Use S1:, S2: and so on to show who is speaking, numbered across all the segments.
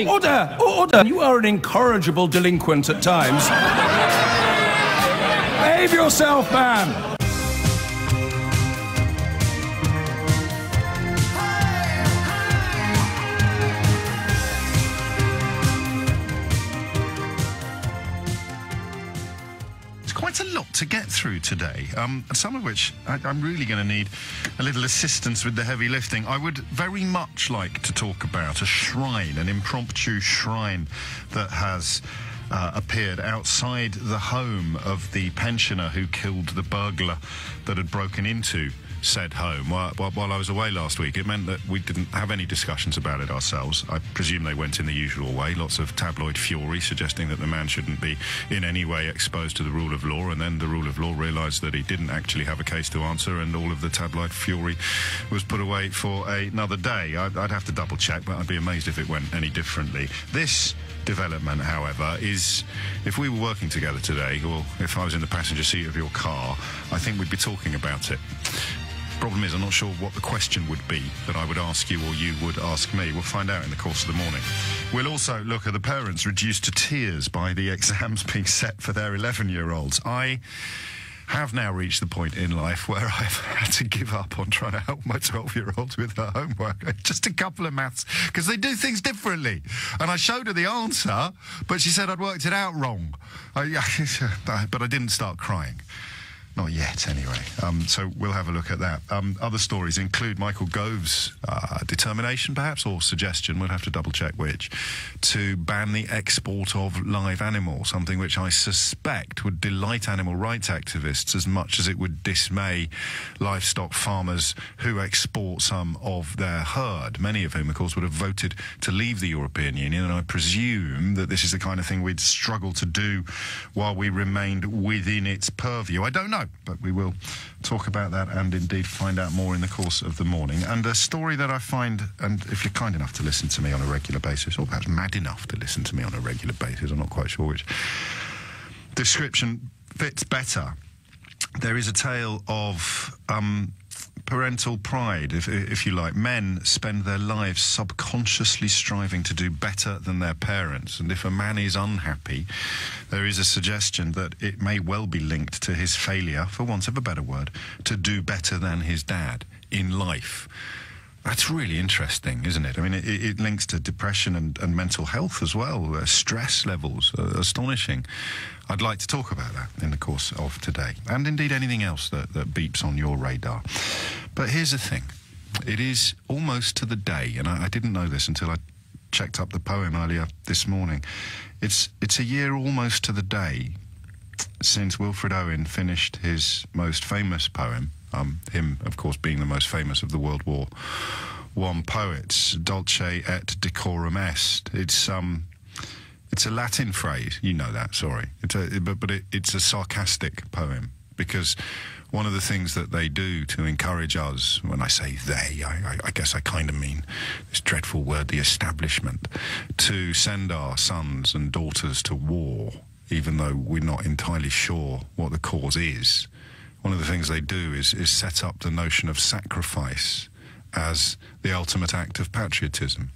S1: Order! Order! You are an incorrigible delinquent at times. Behave yourself, man!
S2: Quite a lot to get through today, some of which I'm really going to need a little assistance with the heavy lifting. I would very much like to talk about a shrine, an impromptu shrine that has appeared outside the home of the pensioner who killed the burglar that had broken into said home while I was away last week. It meant that we didn't have any discussions about it ourselves. I presume they went in the usual way, lots of tabloid fury suggesting that the man shouldn't be in any way exposed to the rule of law, and then the rule of law realised that he didn't actually have a case to answer, and all of the tabloid fury was put away for another day. I'd have to double check, but I'd be amazed if it went any differently. This development, however, is, if we were working together today, or if I was in the passenger seat of your car, I think we'd be talking about it. Problem is, I'm not sure what the question would be that I would ask you or you would ask me. We'll find out in the course of the morning. We'll also look at the parents reduced to tears by the exams being set for their 11-year-olds. I have now reached the point in life where I've had to give up on trying to help my 12-year-old with her homework. Just a couple of maths, because they do things differently. And I showed her the answer, but she said I'd worked it out wrong. But I didn't start crying. Not yet, anyway. So we'll have a look at that. Other stories include Michael Gove's determination, perhaps, or suggestion, we'll have to double-check which, to ban the export of live animals, something which I suspect would delight animal rights activists as much as it would dismay livestock farmers who export some of their herd, many of whom, of course, would have voted to leave the European Union, and I presume that this is the kind of thing we'd struggle to do while we remained within its purview. I don't know, but we will talk about that and indeed find out more in the course of the morning. And a story that I find, and if you're kind enough to listen to me on a regular basis, or perhaps mad enough to listen to me on a regular basis, I'm not quite sure which description fits better. There is a tale of parental pride, if you like. Men spend their lives subconsciously striving to do better than their parents, and if a man is unhappy, there is a suggestion that it may well be linked to his failure, for want of a better word, to do better than his dad in life. That's really interesting, isn't it? I mean, it links to depression and mental health as well. Stress levels are astonishing. I'd like to talk about that in the course of today, and indeed anything else that beeps on your radar. But here's the thing. It is almost to the day, and I didn't know this until I checked up the poem earlier this morning. It's a year almost to the day since Wilfred Owen finished his most famous poem, him, of course, being the most famous of the World War I poets, Dulce et decorum est. It's a Latin phrase, you know that, sorry. It's a sarcastic poem, because one of the things that they do to encourage us, when I say they, I guess I kind of mean this dreadful word, the establishment, to send our sons and daughters to war, even though we're not entirely sure what the cause is. One of the things they do is set up the notion of sacrifice as the ultimate act of patriotism.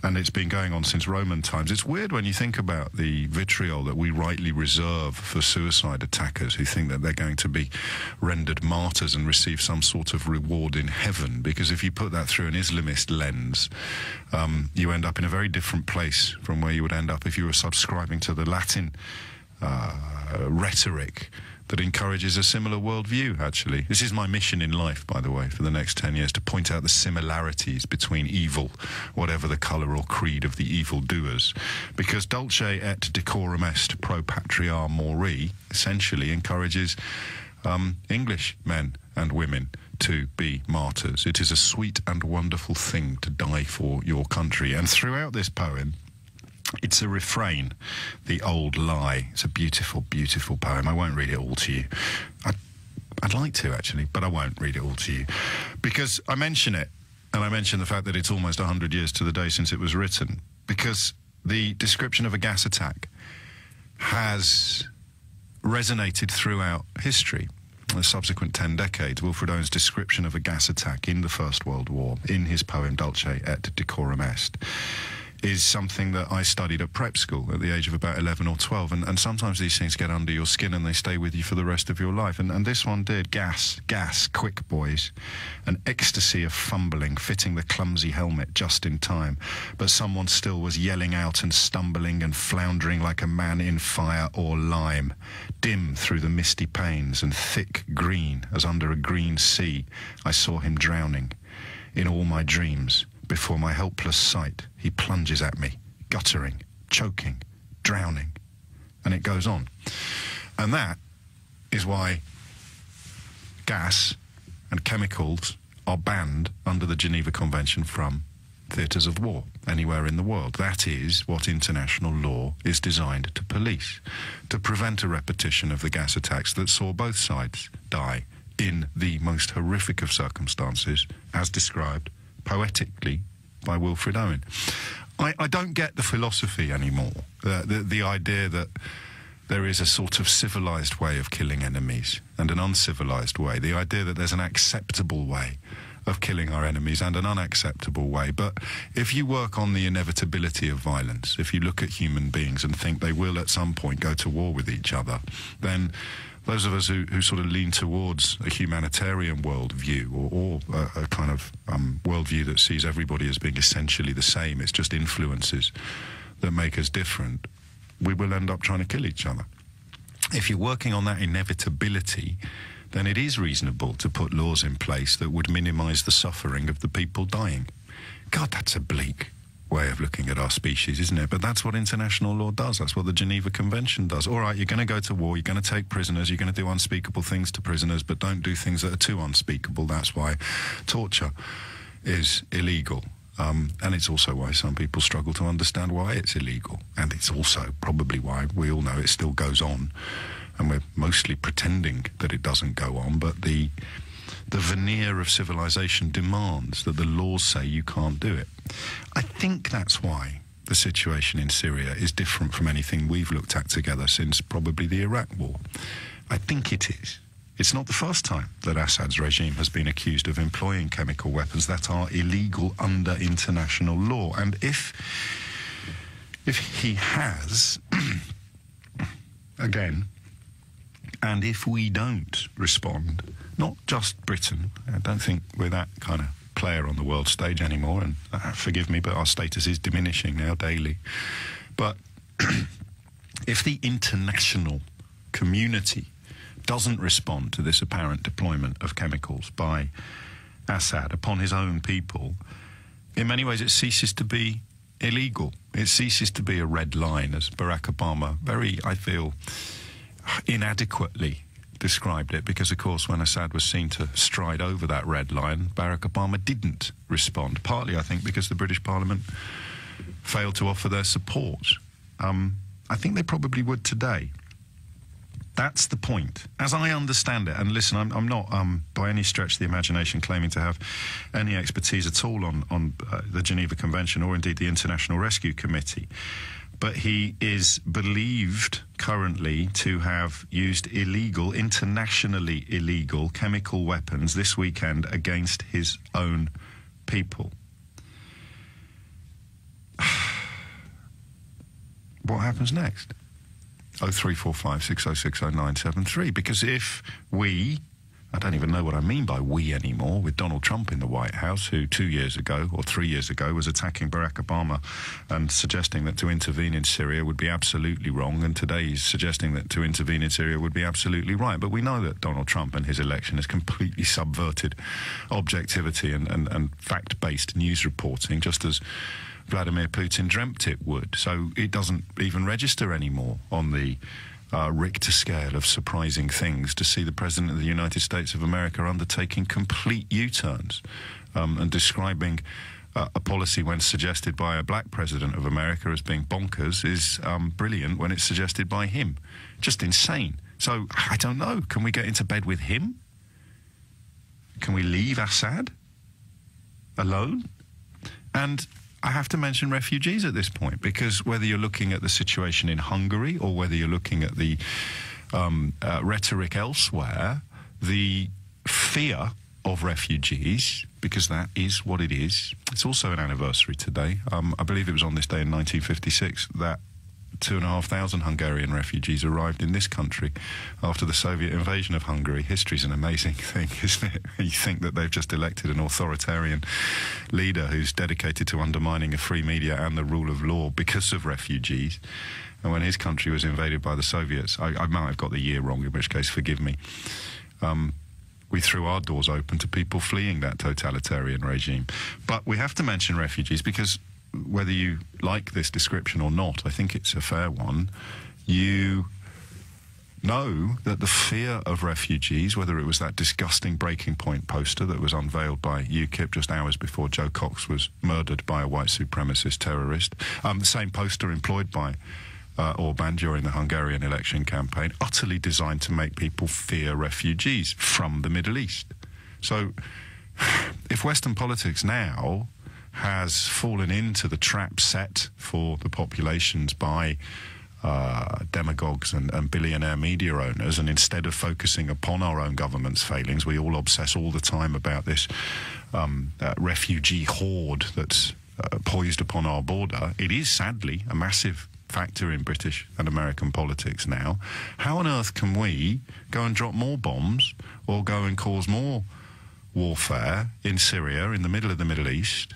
S2: And it's been going on since Roman times. It's weird when you think about the vitriol that we rightly reserve for suicide attackers who think that they're going to be rendered martyrs and receive some sort of reward in heaven, because if you put that through an Islamist lens, you end up in a very different place from where you would end up if you were subscribing to the Latin rhetoric that encourages a similar worldview, actually. This is my mission in life, by the way, for the next 10 years, to point out the similarities between evil, whatever the colour or creed of the evildoers. Because Dulce et decorum est pro patria mori essentially encourages English men and women to be martyrs. It is a sweet and wonderful thing to die for your country. And throughout this poem, it's a refrain, the old lie. It's a beautiful, beautiful poem. I won't read it all to you. I'd like to, actually, but I won't read it all to you. Because I mention it, and I mention the fact that it's almost 100 years to the day since it was written, because the description of a gas attack has resonated throughout history. In the subsequent 10 decades, Wilfred Owen's description of a gas attack in the First World War, in his poem Dulce et decorum est, is something that I studied at prep school at the age of about 11 or 12, and sometimes these things get under your skin and they stay with you for the rest of your life, and this one did. Gas, quick boys, an ecstasy of fumbling, fitting the clumsy helmet just in time, but someone still was yelling out and stumbling and floundering like a man in fire or lime, dim through the misty panes and thick green as under a green sea. I saw him drowning. In all my dreams, before my helpless sight, he plunges at me, guttering, choking, drowning. And it goes on. And that is why gas and chemicals are banned under the Geneva Convention from theatres of war anywhere in the world. That is what international law is designed to police, to prevent a repetition of the gas attacks that saw both sides die in the most horrific of circumstances, as described poetically by Wilfred Owen. I don't get the philosophy anymore, the idea that there is a sort of civilised way of killing enemies and an uncivilised way, the idea that there's an acceptable way of killing our enemies and an unacceptable way. But if you work on the inevitability of violence, if you look at human beings and think they will at some point go to war with each other, then those of us who sort of lean towards a humanitarian worldview or a kind of worldview that sees everybody as being essentially the same, it's just influences that make us different, we will end up trying to kill each other. If you're working on that inevitability, then it is reasonable to put laws in place that would minimise the suffering of the people dying. God, that's a bleak way of looking at our species, isn't it? But that's what international law does. That's what the Geneva Convention does. All right, you're going to go to war, you're going to take prisoners, you're going to do unspeakable things to prisoners, but don't do things that are too unspeakable. That's why torture is illegal. And it's also why some people struggle to understand why it's illegal. And it's also probably why we all know it still goes on. And we're mostly pretending that it doesn't go on, but the veneer of civilization demands that the laws say you can't do it. I think that's why the situation in Syria is different from anything we've looked at together since probably the Iraq War. I think it is. It's not the first time that Assad's regime has been accused of employing chemical weapons that are illegal under international law. And if he has, again, and if we don't respond, not just Britain, I don't think we're that kind of player on the world stage anymore, and forgive me, but our status is diminishing now daily. But if the international community doesn't respond to this apparent deployment of chemicals by Assad upon his own people, in many ways it ceases to be illegal. It ceases to be a red line, as Barack Obama very, I feel, inadequately described it, because of course when Assad was seen to stride over that red line, Barack Obama didn't respond, partly I think because the British Parliament failed to offer their support. I think they probably would today. That's the point, as I understand it. And listen, I'm not by any stretch of the imagination claiming to have any expertise at all on the Geneva Convention or indeed the International Rescue Committee. But he is believed currently to have used illegal, internationally illegal chemical weapons this weekend against his own people. What happens next? 0345 606 0973. Because if we, I don't even know what I mean by we anymore, with Donald Trump in the White House, who 2 years ago or 3 years ago was attacking Barack Obama and suggesting that to intervene in Syria would be absolutely wrong, and today he's suggesting that to intervene in Syria would be absolutely right. But we know that Donald Trump and his election has completely subverted objectivity and fact-based news reporting, just as Vladimir Putin dreamt it would. So it doesn't even register anymore on the Richter scale of surprising things to see the President of the United States of America undertaking complete U-turns and describing a policy when suggested by a black President of America as being bonkers is brilliant when it's suggested by him. Just insane. So, I don't know, can we get into bed with him? Can we leave Assad alone? And I have to mention refugees at this point, because whether you're looking at the situation in Hungary or whether you're looking at the rhetoric elsewhere, the fear of refugees because that is what it is. It's also an anniversary today. I believe it was on this day in 1956 that 2,500 Hungarian refugees arrived in this country after the Soviet invasion of Hungary. History's an amazing thing, isn't it? You think that they've just elected an authoritarian leader who's dedicated to undermining a free media and the rule of law because of refugees. And when his country was invaded by the Soviets, I might have got the year wrong, in which case forgive me, we threw our doors open to people fleeing that totalitarian regime. But we have to mention refugees because whether you like this description or not, I think it's a fair one. You know that the fear of refugees, whether it was that disgusting Breaking Point poster that was unveiled by UKIP just hours before Joe Cox was murdered by a white supremacist terrorist, the same poster employed by Orban during the Hungarian election campaign, utterly designed to make people fear refugees from the Middle East. So if Western politics now has fallen into the trap set for the populations by demagogues and billionaire media owners, and instead of focusing upon our own government's failings, we all obsess all the time about this refugee horde that's poised upon our border. It is sadly a massive factor in British and American politics now. How on earth can we go and drop more bombs or go and cause more warfare in Syria, in the middle of the Middle East,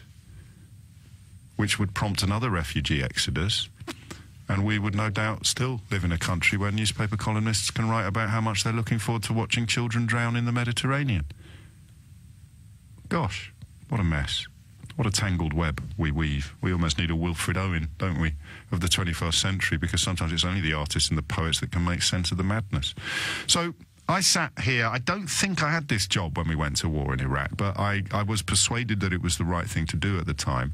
S2: which would prompt another refugee exodus, and we would no doubt still live in a country where newspaper columnists can write about how much they're looking forward to watching children drown in the Mediterranean? Gosh, what a mess. What a tangled web we weave. We almost need a Wilfred Owen, don't we, of the 21st century, because sometimes it's only the artists and the poets that can make sense of the madness. So I sat here, I don't think I had this job when we went to war in Iraq, but I was persuaded that it was the right thing to do at the time.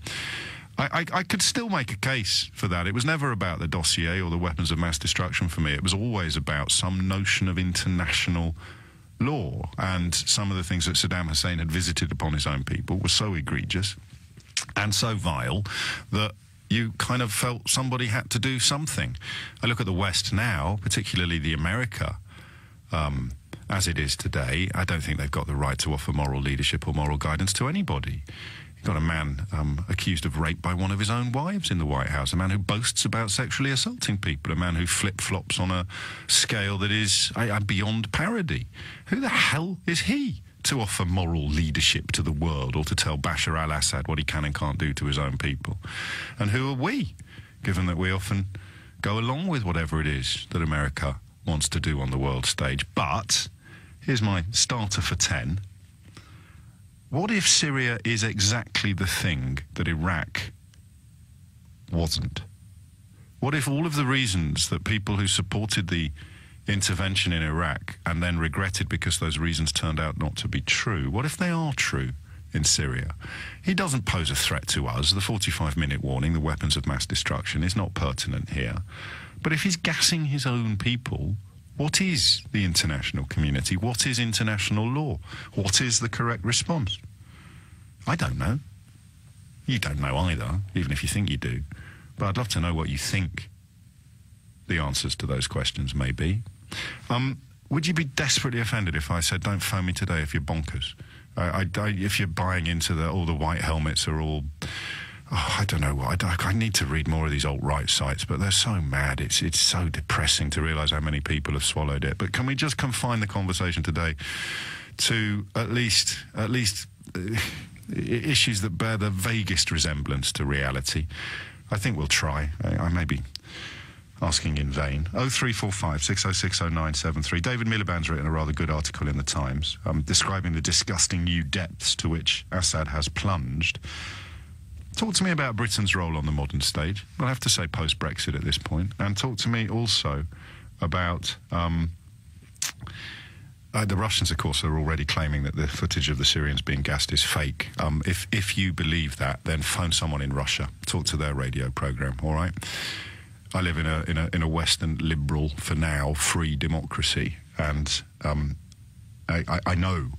S2: I could still make a case for that. It was never about the dossier or the weapons of mass destruction for me. It was always about some notion of international law, and some of the things that Saddam Hussein had visited upon his own people were so egregious and so vile that you kind of felt somebody had to do something. I look at the West now, particularly the America, as it is today. I don't think they've got the right to offer moral leadership or moral guidance to anybody. You've got a man accused of rape by one of his own wives in the White House, a man who boasts about sexually assaulting people, a man who flip-flops on a scale that is beyond parody. Who the hell is he to offer moral leadership to the world, or to tell Bashar al-Assad what he can and can't do to his own people? And who are we, given that we often go along with whatever it is that America wants to do on the world stage? But here's my starter for 10. What if Syria is exactly the thing that Iraq wasn't? What if all of the reasons that people who supported the intervention in Iraq and then regretted because those reasons turned out not to be true, what if they are true in Syria? He doesn't pose a threat to us. The 45-minute warning, the weapons of mass destruction, is not pertinent here. But if he's gassing his own people, what is the international community? What is international law? What is the correct response? I don't know. You don't know either, even if you think you do. But I'd love to know what you think the answers to those questions may be. Would you be desperately offended if I said, don't phone me today if you're bonkers? If you're buying into all the white helmets are all... Oh, I don't know what. I need to read more of these alt-right sites, but they're so mad. It's so depressing to realise how many people have swallowed it. But can we just confine the conversation today to at least issues that bear the vaguest resemblance to reality? I think we'll try. I may be asking in vain. 0345 606 0973. David Miliband's written a rather good article in the Times describing the disgusting new depths to which Assad has plunged. Talk to me about Britain's role on the modern stage. We'll have to say post-Brexit at this point. And talk to me also about... the Russians, of course, are already claiming that the footage of the Syrians being gassed is fake. If you believe that, then phone someone in Russia. Talk to their radio programme, all right? I live in a Western liberal, for now, free democracy. And I know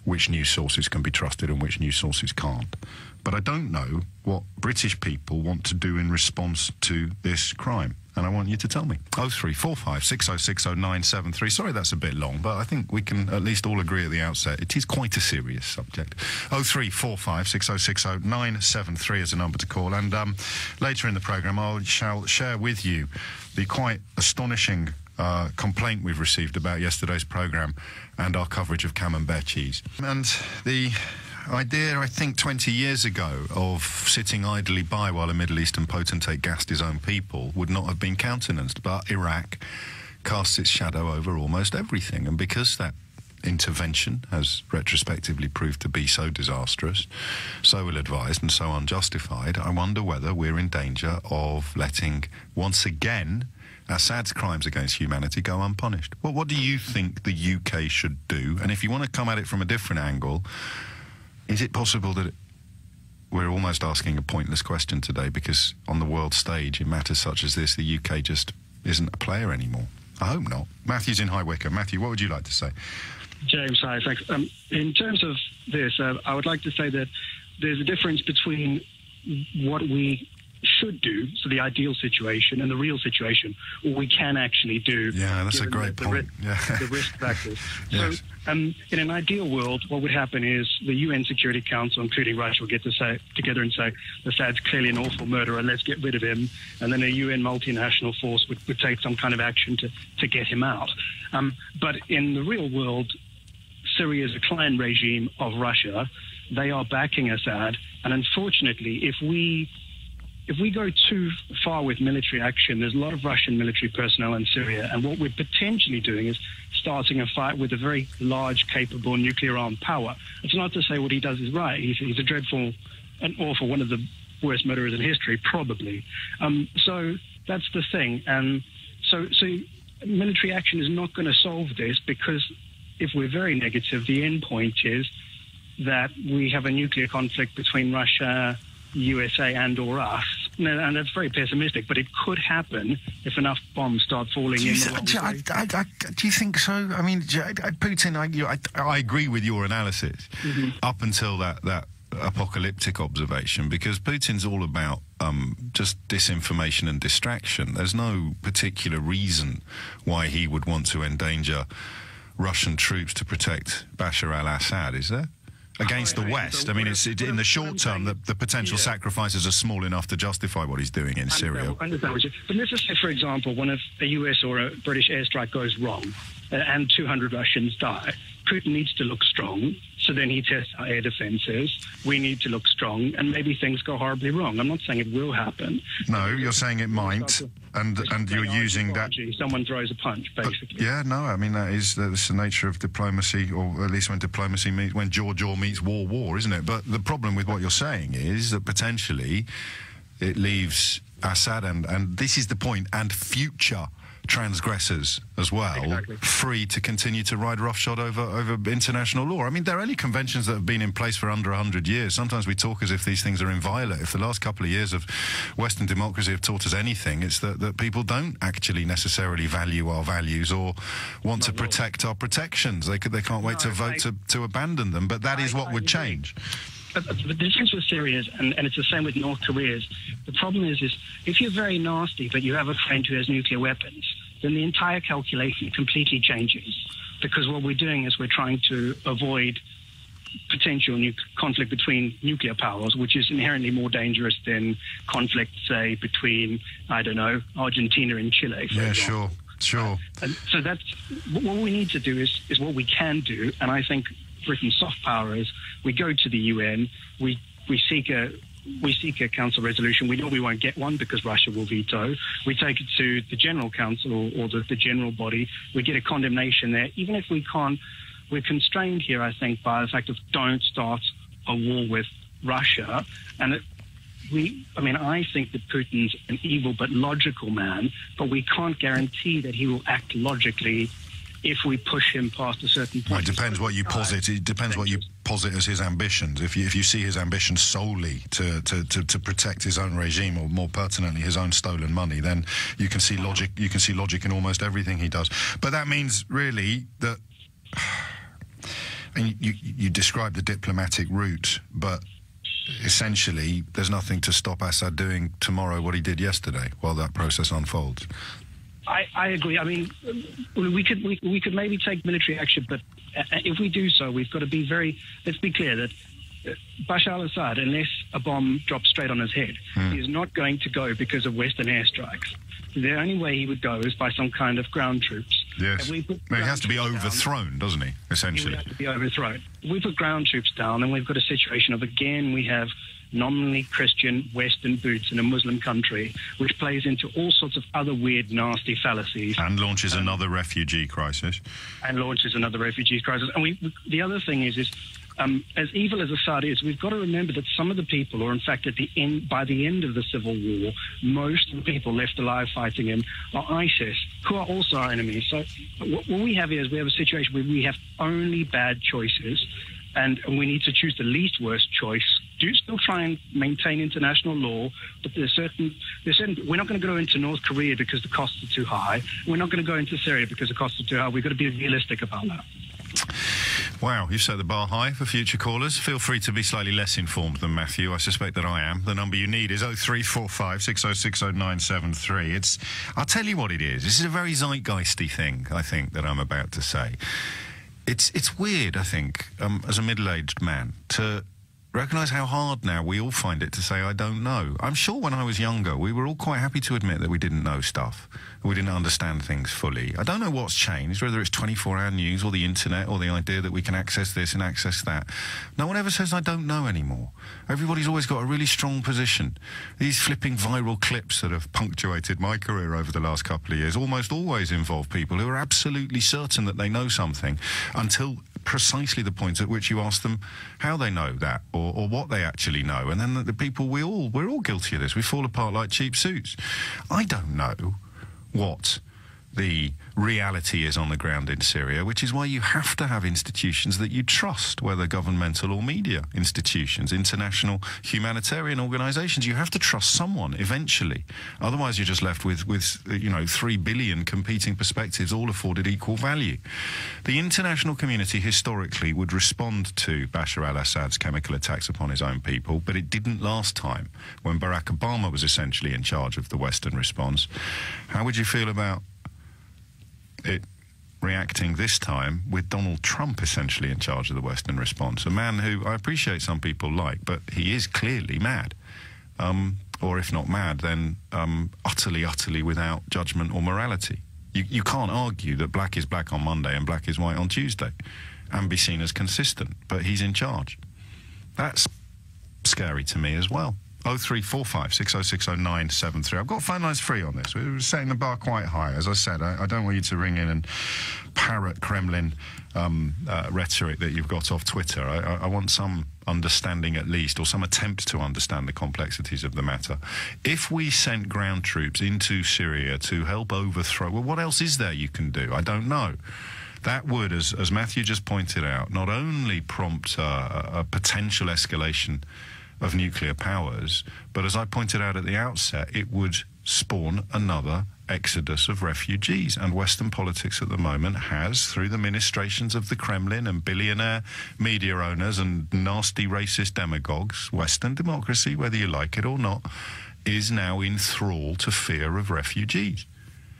S2: which news sources can be trusted and which news sources can't. But I don't know what British people want to do in response to this crime. and I want you to tell me. 0345 6060 973. Sorry that's a bit long, but I think we can at least all agree at the outset it is quite a serious subject. 0345 6060 973 is a number to call, and later in the programme I shall share with you the quite astonishing complaint we've received about yesterday's programme and our coverage of camembert cheese. And the idea, I think, 20 years ago of sitting idly by while a Middle Eastern potentate gassed his own people would not have been countenanced, but Iraq casts its shadow over almost everything, and because that intervention has retrospectively proved to be so disastrous, so ill-advised and so unjustified, I wonder whether we're in danger of letting, once again, Assad's crimes against humanity go unpunished. Well, what do you think the UK should do? And if you want to come at it from a different angle, is it possible that we're almost asking a pointless question today because on the world stage, in matters such as this, the UK just isn't a player anymore? I hope not. Matthew's in High Wycombe. Matthew, what would you like to say?
S3: James, hi, thanks. In terms of this, I would like to say that there's a difference between what we should do, so the ideal situation, and the real situation, what we can actually do.
S2: Yeah, that's a great point.
S3: The risk factors.
S2: Yes.
S3: So, in an ideal world, what would happen is the UN Security Council, including Russia, will get to say together and say, Assad's clearly an awful murderer, let's get rid of him. And then a UN multinational force would take some kind of action to get him out. But in the real world, Syria is a client regime of Russia. They are backing Assad. And unfortunately, if we go too far with military action, there's a lot of Russian military personnel in Syria, and what we're potentially doing is starting a fight with a very large, capable nuclear-armed power. It's not to say what he does is right. He's a dreadful and awful, one of the worst murderers in history, probably. So that's the thing. So military action is not going to solve this, because if we're very negative, the end point is that we have a nuclear conflict between Russia, USA and or us, and that's very pessimistic, but it could happen if enough bombs start falling
S2: do you think so? I mean, Putin, I agree with your analysis up until that apocalyptic observation, because Putin's all about just disinformation and distraction. There's no particular reason why he would want to endanger Russian troops to protect Bashar al-Assad, is there? Against the West. I mean, it's in the short term, the potential sacrifices are small enough to justify what he's doing in Syria.
S3: I understand what but let's just say, for example, when a US or a British airstrike goes wrong and 200 Russians die, Putin needs to look strong, so then he tests our air defences. We need to look strong, and maybe things go horribly wrong. I'm not saying it will happen.
S2: No, you're saying it might, and you're using that...
S3: Someone throws a punch, basically.
S2: Yeah, no, I mean, that's the nature of diplomacy, or at least when diplomacy meets, when jaw meets war, isn't it? But the problem with what you're saying is that potentially it leaves Assad, and this is the point, and future transgressors as well, free to continue to ride roughshod over international law. I mean, there are only conventions that have been in place for under 100 years. Sometimes we talk as if these things are inviolate. If the last couple of years of Western democracy have taught us anything, it's that people don't actually necessarily value our values or want to protect our protections. They can't wait to vote to abandon them, but that is what would change.
S3: But the difference with Syria is, and it's the same with North Korea, is the problem is if you're very nasty but you have a friend who has nuclear weapons, then the entire calculation completely changes. Because what we're doing is we're trying to avoid potential conflict between nuclear powers, which is inherently more dangerous than conflict, say, between, I don't know, Argentina and Chile. For example.
S2: Sure.
S3: And so that's what we need to do is what we can do, and I think Britain's soft power is we go to the UN, we seek a council resolution. We know we won't get one because Russia will veto. We take it to the General Council or the general body. We get a condemnation there. Even if we can't, we're constrained here, I think, by the fact of don't start a war with Russia. And I think that Putin's an evil but logical man, but we can't guarantee that he will act logically if we push him past a certain point.
S2: Well, it depends what you posit. It depends what you posit as his ambitions. If you see his ambitions solely to protect his own regime, or more pertinently his own stolen money, then you can see logic. You can see logic in almost everything he does. But that means really that. And you describe the diplomatic route, but essentially there's nothing to stop Assad doing tomorrow what he did yesterday while that process unfolds.
S3: I agree. I mean, we could maybe take military action, but if we do so, we've got to be let's be clear that Bashar al-Assad, unless a bomb drops straight on his head, is not going to go because of Western airstrikes. The only way he would go is by some kind of ground troops.
S2: Yes. He has to be overthrown, doesn't he, essentially?
S3: He would have to be overthrown. We put ground troops down, and we've got a situation of, again, we have nominally Christian Western boots in a Muslim country, which plays into all sorts of other weird, nasty fallacies.
S2: And launches another refugee crisis.
S3: And the other thing is as evil as Assad is, we've got to remember that some of the people, or in fact by the end of the civil war, most of the people left alive fighting him are ISIS, who are also our enemies. So what we have here is we have a situation where we have only bad choices, and we need to choose the least worst choice. Do still try and maintain international law, but there's certain. We're not going to go into North Korea because the costs are too high. We're not going to go into Syria because the costs are too high. We've got to be realistic about that.
S2: Wow, you've set the bar high for future callers. Feel free to be slightly less informed than Matthew. I suspect that I am. The number you need is 0345 6060 I'll tell you what it is. This is a very zeitgeisty thing, I think, that I'm about to say. It's weird, I think, as a middle-aged man, to recognise how hard now we all find it to say, I don't know. I'm sure when I was younger, we were all quite happy to admit that we didn't know stuff. We didn't understand things fully. I don't know what's changed, whether it's 24-hour news or the internet or the idea that we can access this and access that. No one ever says, I don't know anymore. Everybody's always got a really strong position. These flipping viral clips that have punctuated my career over the last couple of years almost always involve people who are absolutely certain that they know something until precisely the point at which you ask them how they know that or what they actually know. And then the people, we're all guilty of this. We fall apart like cheap suits. I don't know what the reality is on the ground in Syria, which is why you have to have institutions that you trust, whether governmental or media institutions, international humanitarian organisations. You have to trust someone eventually. Otherwise, you're just left with 3 billion competing perspectives, all afforded equal value. The international community historically would respond to Bashar al-Assad's chemical attacks upon his own people, but it didn't last time when Barack Obama was essentially in charge of the Western response. How would you feel about it reacting this time with Donald Trump essentially in charge of the Western response? A man who I appreciate some people like, but he is clearly mad. Or if not mad, then utterly without judgment or morality. You can't argue that black is black on Monday and black is white on Tuesday and be seen as consistent, but he's in charge. That's scary to me as well. 0345 6060 I've got phone lines free on this. We're setting the bar quite high. As I said, I don't want you to ring in and parrot Kremlin rhetoric that you've got off Twitter. I want some understanding at least, or some attempt to understand the complexities of the matter. If we sent ground troops into Syria to help overthrow, well, what else is there you can do? I don't know. That would, as Matthew just pointed out, not only prompt a potential escalation of nuclear powers, but as I pointed out at the outset, it would spawn another exodus of refugees. And Western politics at the moment has, through the ministrations of the Kremlin and billionaire media owners and nasty racist demagogues, Western democracy, whether you like it or not, is now in thrall to fear of refugees.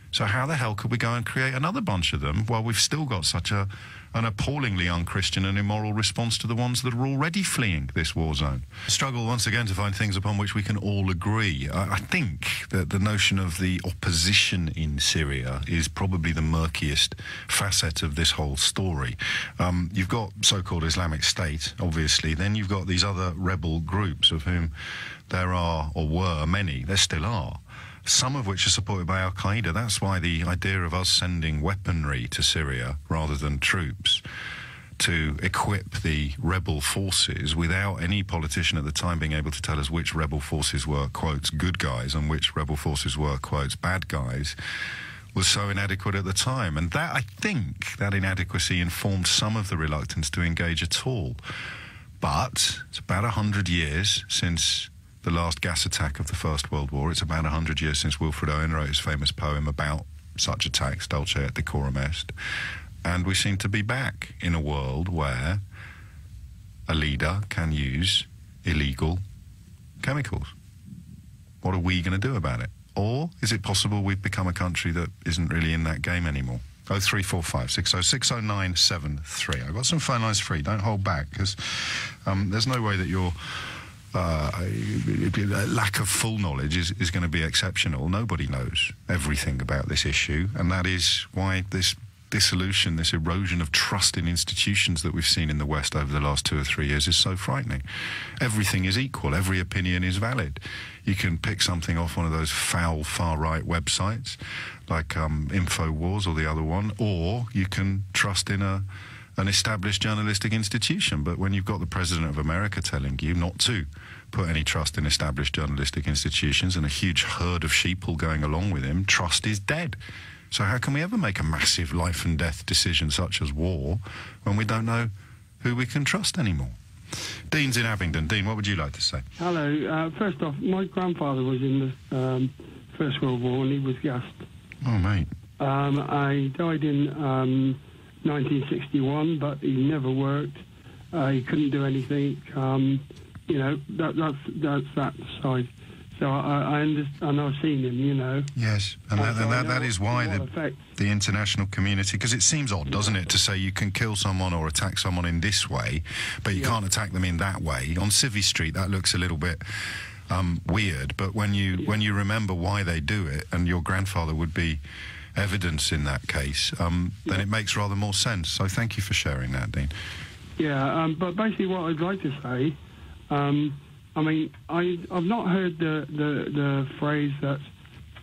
S2: So how the hell could we go and create another bunch of them while we've still got such an appallingly unchristian and immoral response to the ones that are already fleeing this war zone? Struggle once again to find things upon which we can all agree. I think that the notion of the opposition in Syria is probably the murkiest facet of this whole story. You've got so-called Islamic State, obviously. Then you've got these other rebel groups of whom there are, or were, many. There still are. Some of which are supported by al-Qaeda. That's why the idea of us sending weaponry to Syria rather than troops to equip the rebel forces without any politician at the time being able to tell us which rebel forces were, quotes, good guys and which rebel forces were, quotes, bad guys, was so inadequate at the time. And that, I think, that inadequacy informed some of the reluctance to engage at all. But it's about 100 years since the last gas attack of the First World War. It's about 100 years since Wilfred Owen wrote his famous poem about such attacks, Dulce et Decorum Est. And we seem to be back in a world where a leader can use illegal chemicals. What are we going to do about it? Or is it possible we've become a country that isn't really in that game anymore? 0345 60 60973. I've got some phone lines free. Don't hold back, because there's no way that your lack of full knowledge is going to be exceptional. Nobody knows everything about this issue, and that is why this dissolution, this erosion of trust in institutions that we've seen in the West over the last 2 or 3 years is so frightening. Everything is equal. Every opinion is valid. You can pick something off one of those foul far-right websites like InfoWars or the other one, or you can trust in an established journalistic institution. But when you've got the President of America telling you not to put any trust in established journalistic institutions and a huge herd of sheeple going along with him, trust is dead. So how can we ever make a massive life and death decision such as war when we don't know who we can trust anymore? Dean's in Abingdon. Dean, what would you like to say?
S4: Hello. First off, my grandfather was in the First World War and he was gassed.
S2: Oh, mate.
S4: I died in 1961, but he never worked. He couldn't do anything. You know, that's that side. So I understand. I've seen him, you know.
S2: Yes, and that is why the international community, because it seems odd, doesn't it, to say you can kill someone or attack someone in this way, but you can't attack them in that way. On Civvy Street, that looks a little bit weird, but when you remember why they do it, and your grandfather would be evidence in that case, then it makes rather more sense. So thank you for sharing that, Dean.
S4: Yeah, but basically what I'd like to say, I mean, I've not heard the phrase that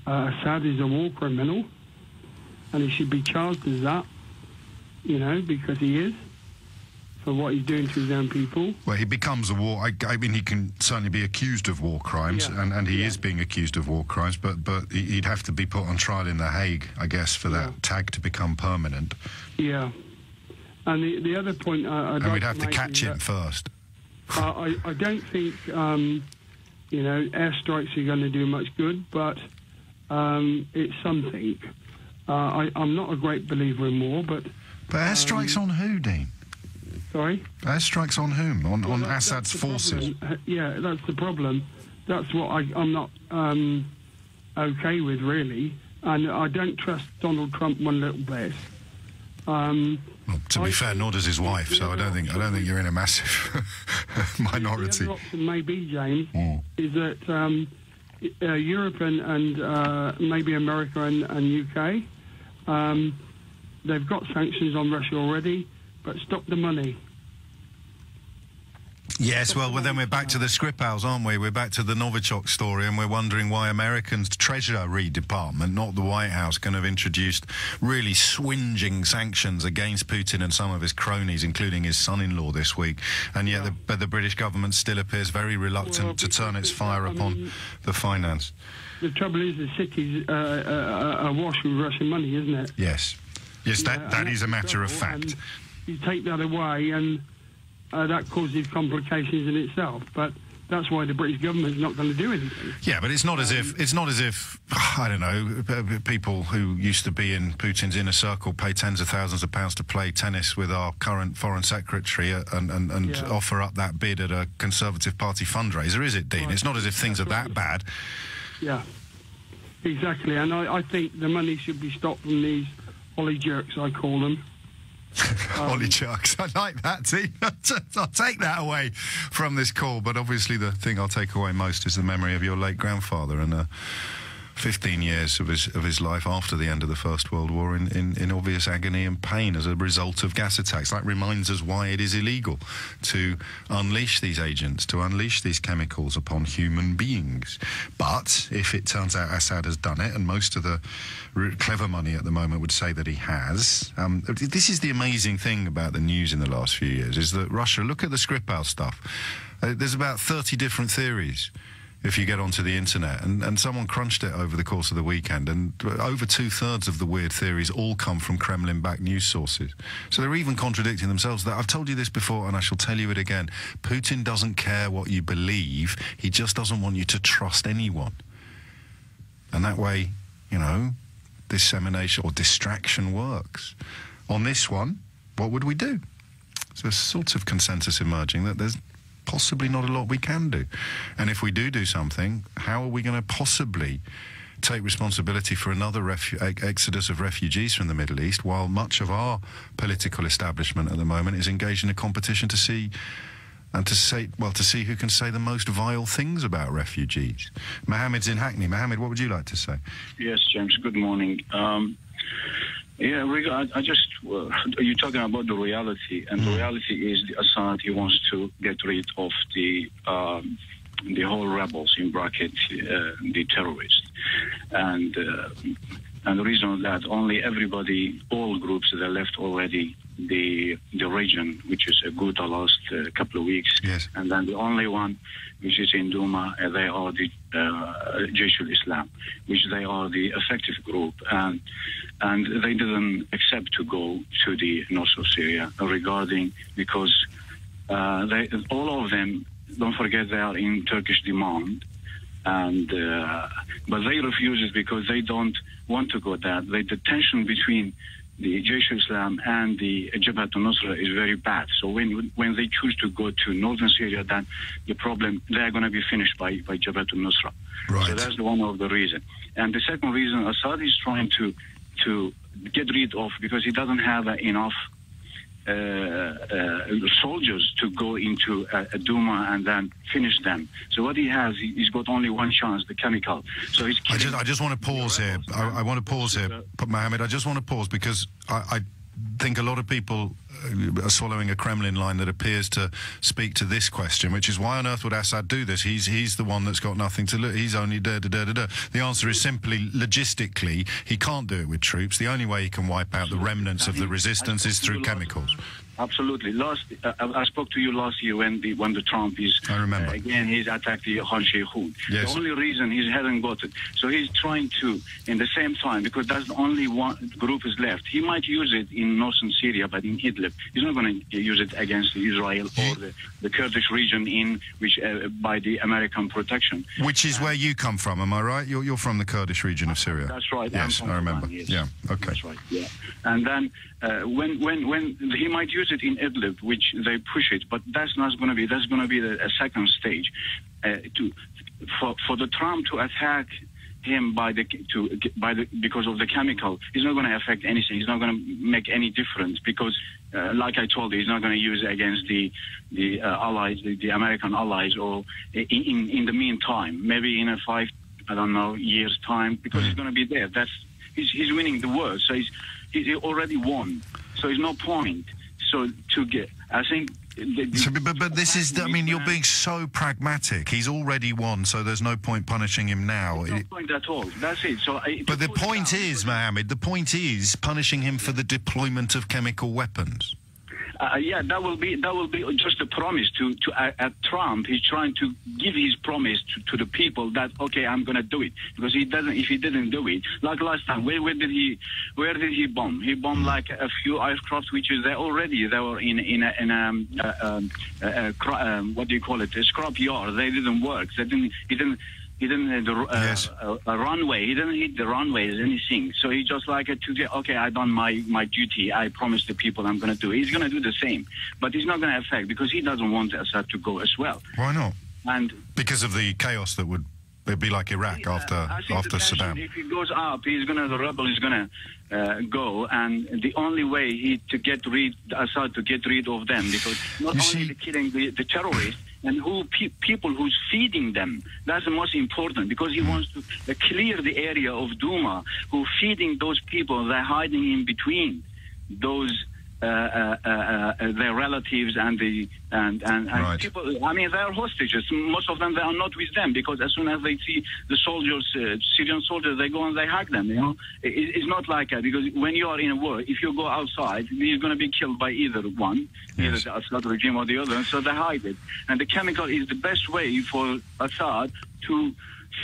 S4: Assad is a war criminal and he should be charged as that, you know, because he is, for what he's doing to his own people.
S2: Well, he becomes a war... I mean, he can certainly be accused of war crimes, and he is being accused of war crimes, but he'd have to be put on trial in The Hague, I guess, for that tag to become permanent. Yeah.
S4: And the other point I'd like
S2: we'd have to
S4: make
S2: catch him first.
S4: I don't think, you know, airstrikes are going to do much good, but it's something. I'm not a great believer in war, but...
S2: But airstrikes on who, Dean?
S4: Sorry?
S2: Airstrikes on whom? On Assad's forces?
S4: Yeah, that's the problem. That's what I'm not okay with, really. And I don't trust Donald Trump one little bit.
S2: Well, to be fair, nor does his wife, so I don't think you're in a massive minority.
S4: The other option may be, James, is that Europe and maybe America and UK, they've got sanctions on Russia already, but stop the money.
S2: Yes, well, then we're back to the Skripals, aren't we? We're back to the Novichok story, and we're wondering why Americans' Treasury Department, not the White House, can have introduced really swinging sanctions against Putin and some of his cronies, including his son-in-law this week. And yet the British government still appears very reluctant to turn its fire upon the finance.
S4: The trouble is the city's awash with Russian money, isn't it?
S2: Yes. Yes, that is a matter of fact.
S4: You take that away and... that causes complications in itself, but that's why the British government's not going to do anything.
S2: Yeah, but it's not as if I don't know, people who used to be in Putin's inner circle pay tens of thousands of pounds to play tennis with our current foreign secretary and offer up that bid at a Conservative Party fundraiser, is it, Dean? Right. It's not as if things are that bad. Yeah,
S4: exactly. And I think the money should be stopped from these Ollie jerks, I call them.
S2: Ollie Chucks. I like that, Dean. I'll take that away from this call, but obviously the thing I'll take away most is the memory of your late grandfather and 15 years of his life after the end of the First World War in obvious agony and pain as a result of gas attacks. That reminds us why it is illegal to unleash these agents, to unleash these chemicals upon human beings. But if it turns out Assad has done it, and most of the clever money at the moment would say that he has, this is the amazing thing about the news in the last few years, is that Russia, look at the Skripal stuff, there's about 30 different theories if you get onto the internet, and someone crunched it over the course of the weekend, and over 2/3 of the weird theories all come from Kremlin-backed news sources. So they're even contradicting themselves. I've told you this before, and I shall tell you it again. Putin doesn't care what you believe. He just doesn't want you to trust anyone. And that way, you know, dissemination or distraction works. On this one, what would we do? So there's sort of consensus emerging that there's possibly not a lot we can do. And if we do something, how are we going to possibly take responsibility for another exodus of refugees from the Middle East, while much of our political establishment at the moment is engaged in a competition to see who can say the most vile things about refugees. Mohammed's in Hackney. Mohammed, what would you like to say?
S5: Yes, James, good morning. I just, you're talking about the reality, and the reality is the Assad, he wants to get rid of the whole rebels, in brackets, the terrorists. And the reason of that, only everybody, all groups that are left already, the region, which is a good the last couple of weeks.
S2: Yes.
S5: And then the only one, which is in Duma, they are the Jaish al-Islam, which they are the effective group. And they didn't accept to go to the north of Syria because all of them, don't forget, they are in Turkish demand. And but they refuse it because they don't want to go there. The tension between the Jaish al-Islam and the Jabhat al-Nusra is very bad. So when they choose to go to northern Syria, then the problem, they're going to be finished by Jabhat al-Nusra.
S2: Right.
S5: So that's one of the reasons. And the second reason, Assad is trying to get rid of, because he doesn't have enough soldiers to go into a Duma and then finish them. So what he has, he's got only one chance, the chemical. So he's
S2: I just want to pause here. I want to pause here, Mohammed. I just want to pause because I think a lot of people are swallowing a Kremlin line that appears to speak to this question, which is, why on earth would Assad do this? He's the one that's got nothing to lose. He's only da-da-da-da-da. The answer is simply, logistically, he can't do it with troops. The only way he can wipe out the remnants of the resistance is through chemicals.
S5: Absolutely. I spoke to you last year when the Trump is...
S2: I remember.
S5: Again, he's attacked the Han Sheikhoun.
S2: Yes.
S5: The only reason he hasn't got it. So he's trying to, in the same time, because that's the only one group is left. He might use it in northern Syria, but in Idlib. He's not going to use it against Israel or the Kurdish region in which by the American protection.
S2: Which is where you come from, am I right? You're from the Kurdish region of Syria.
S5: That's right.
S2: Yes, I remember.
S5: Yes.
S2: Yeah, okay.
S5: That's right, yeah. And then when he might use it in Idlib, which they push it, but that's going to be a second stage for the Trump to attack him because of the chemical. It's not going to affect anything. It's not going to make any difference because, like I told you, he's not going to use it against the allies, the American allies, or in the meantime, maybe in a 5 years time, because he's going to be there. He's winning the war, so he already won. So there's no point. So I think.
S2: But this is, I mean, you're being so pragmatic. He's already won, so there's no point punishing him now.
S5: There's no point at all. That's it.
S2: But the point is, Mohammed, the point is punishing him for the deployment of chemical weapons.
S5: Yeah, that will be just a promise to Trump. He's trying to give his promise to the people that, okay, I'm going to do it, because if he didn't do it, like last time, where did he bomb? He bombed like a few aircraft, which is they were in what do you call it, a scrap yard. They didn't work. He didn't hit a runway. He didn't hit the runways, anything. So he just like okay, I done my duty. I promised the people I'm going to do it. He's going to do the same, but he's not going to affect, because he doesn't want Assad to go as well.
S2: Why not?
S5: And
S2: because of the chaos that it'd be like Iraq after Saddam.
S5: If he goes up, the rebel is going to go, and the only way to get rid Assad of them, because not only killing the terrorists. And people who's feeding them, that's the most important, because he wants to clear the area of Duma, who feeding those people. They're hiding in between those their relatives and
S2: right.
S5: People. I mean, they are hostages. Most of them, they are not with them, because as soon as they see the soldiers, Syrian soldiers, they go and they hug them. You know, it's not like that, because when you are in a war, if you go outside, you're going to be killed by either one, either the Assad regime or the other. And so they hide it. And the chemical is the best way for Assad to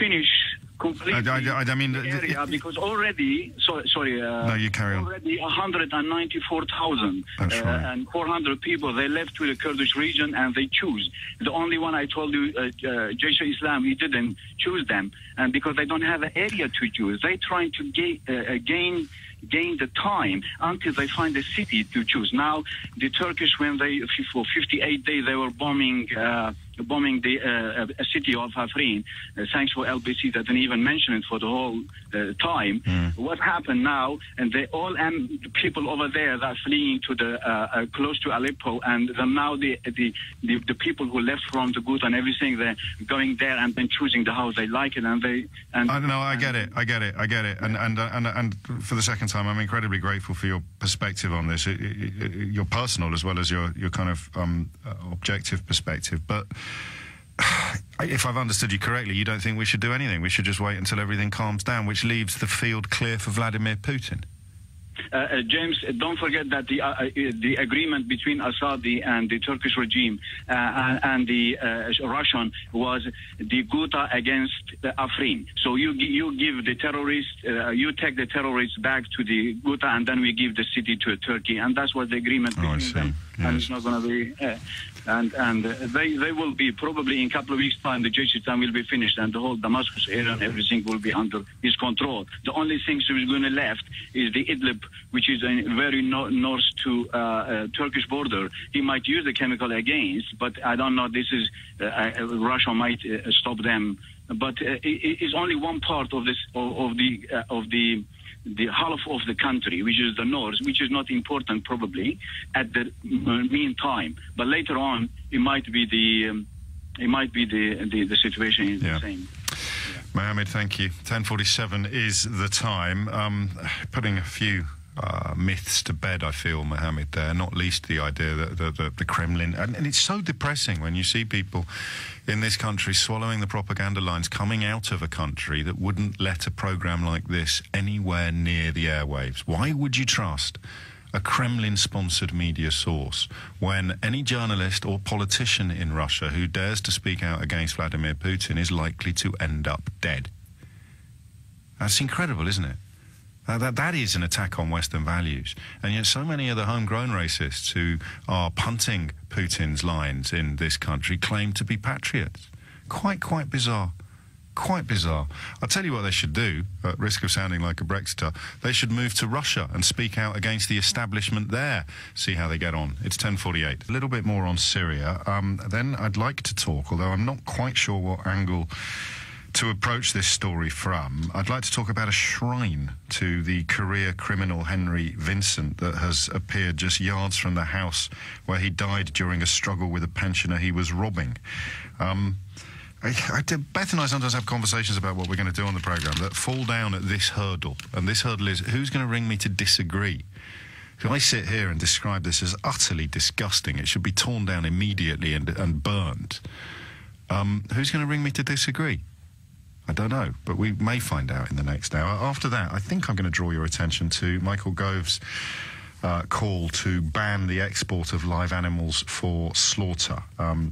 S5: finish completely
S2: I mean,
S5: the area, because already,
S2: no, you carry on.
S5: Already 194,000 and 400 people, they left to the Kurdish region, and they choose. The only one I told you, Jaish al-Islam, he didn't choose them, and because they don't have an area to choose, they trying to gain gain the time until they find a city to choose. Now, the Turkish, when they, for 58 days, they were bombing the a city of Afrin. Thanks for LBC that didn't even mention it for the whole time. What happened now? And they all the people over there that are fleeing to the close to Aleppo, and now the people who left from the Ghouta and everything, they're going there and then choosing the house they like it, and they. And
S2: I get it. And for the second time, I'm incredibly grateful for your perspective on this, your personal as well as your kind of objective perspective, but. If I've understood you correctly, you don't think we should do anything. We should just wait until everything calms down, which leaves the field clear for Vladimir Putin.
S5: James, don't forget that the agreement between Assad and the Turkish regime and the Russian was the Ghouta against Afrin. So you give the terrorists, you take the terrorists back to the Ghouta, and then we give the city to Turkey, and that's what the agreement between them. Yes. And it's not going to be. And they will be probably in a couple of weeks' time. The Jejistan will be finished, and the whole Damascus area and everything will be under his control. The only thing that is going to left is the Idlib, which is a very north to Turkish border. He might use the chemical against, but I don't know. This is Russia might stop them, but it's only one part of this of the half of the country, which is the north, which is not important probably at the meantime. But later on, it might be the situation is the same.
S2: Mohammed, thank you. 10:47 is the time. Putting a few myths to bed, I feel, Mohammed, there, not least the idea that the Kremlin, and it's so depressing when you see people in this country swallowing the propaganda lines coming out of a country that wouldn't let a program like this anywhere near the airwaves. Why would you trust a Kremlin-sponsored media source when any journalist or politician in Russia who dares to speak out against Vladimir Putin is likely to end up dead? That's incredible, isn't it? That is an attack on Western values. And yet so many of the homegrown racists who are punting Putin's lines in this country claim to be patriots. Quite bizarre. Quite bizarre. I'll tell you what they should do, at risk of sounding like a Brexiter. They should move to Russia and speak out against the establishment there. See how they get on. It's 10:48. A little bit more on Syria. Then I'd like to talk, although I'm not quite sure what angle to approach this story from. I'd like to talk about a shrine to the career criminal Henry Vincent that has appeared just yards from the house where he died during a struggle with a pensioner he was robbing. Beth and I sometimes have conversations about what we're going to do on the programme that fall down at this hurdle, and this hurdle is, who's going to ring me to disagree? So I sit here and describe this as utterly disgusting. It should be torn down immediately and burnt. Who's going to ring me to disagree? I don't know, but we may find out in the next hour. After that, I think I'm going to draw your attention to Michael Gove's call to ban the export of live animals for slaughter.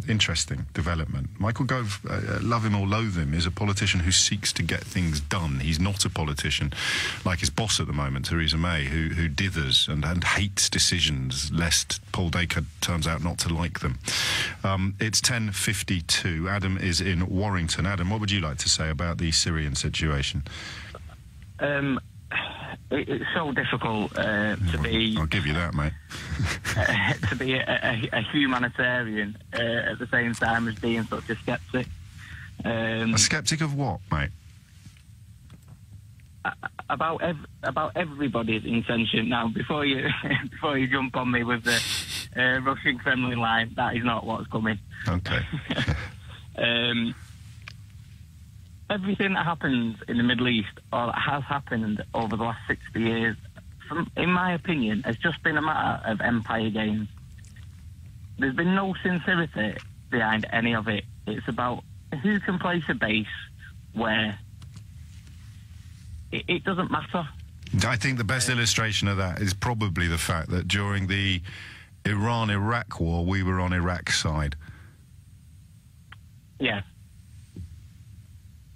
S2: Interesting development. Michael Gove, love him or loathe him, is a politician who seeks to get things done. He's not a politician like his boss at the moment, Theresa May, who dithers and hates decisions lest Paul Dacre turns out not to like them. It's 10:52. Adam is in Warrington. Adam, what would you like to say about the Syrian situation?
S6: It's so difficult to be...
S2: I'll give you that, mate.
S6: to be a humanitarian at the same time as being such a sceptic.
S2: A sceptic of what, mate?
S6: About everybody's intention. Now, before you jump on me with the Russian Kremlin line, that is not what's coming.
S2: Okay.
S6: Everything that happens in the Middle East, or that has happened over the last 60 years, in my opinion, has just been a matter of empire gains. There's been no sincerity behind any of it. It's about who can place a base where. It doesn't matter.
S2: I think the best illustration of that is probably the fact that during the Iran-Iraq war, we were on Iraq's side.
S6: Yeah.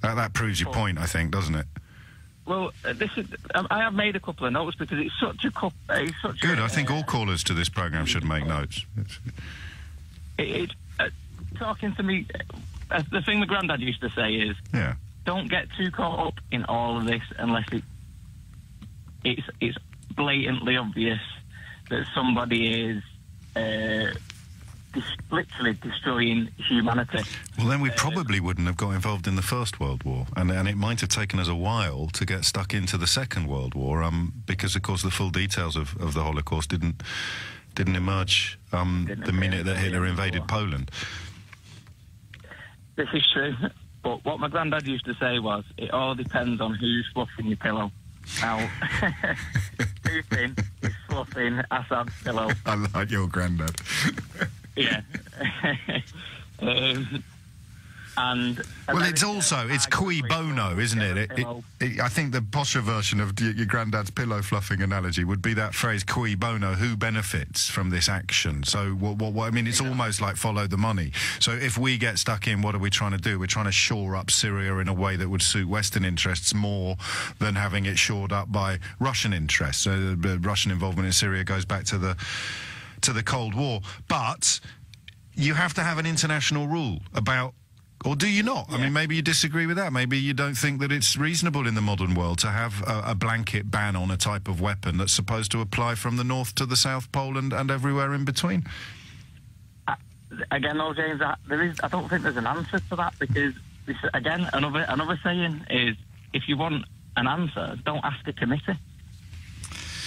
S2: That proves your point, I think, doesn't it?
S6: Well, I have made a couple of notes because it's such a...
S2: Good, I think all callers to this programme should make notes.
S6: Talking to me, the thing my granddad used to say is, don't get too caught up in all of this unless it's blatantly obvious that somebody is literally destroying humanity.
S2: Well, then we probably wouldn't have got involved in the First World War, and it might have taken us a while to get stuck into the Second World War, because, of course, the full details of the Holocaust didn't emerge the minute that Hitler invaded Poland.
S6: This is true, but what my granddad used to say was, it all depends on who's fluffing your pillow. Now, who thin is fluffing Assad's pillow?
S2: I like your granddad.
S6: Yeah. And
S2: well, it's cui bono, isn't it? I think the posher version of your granddad's pillow fluffing analogy would be that phrase cui bono, who benefits from this action. So what I mean, it's almost like follow the money. So if we get stuck in, what are we trying to do? We're trying to shore up Syria in a way that would suit Western interests more than having it shored up by Russian interests. So the Russian involvement in Syria goes back to the Cold War. But you have to have an international rule about, or do you not? Yeah. I mean, maybe you disagree with that. Maybe you don't think that it's reasonable in the modern world to have a blanket ban on a type of weapon that's supposed to apply from the North to the South Pole and everywhere in between.
S6: Again, though, James, I don't think there's an answer to that, because this, again, another saying is, if you want an answer, don't ask a committee,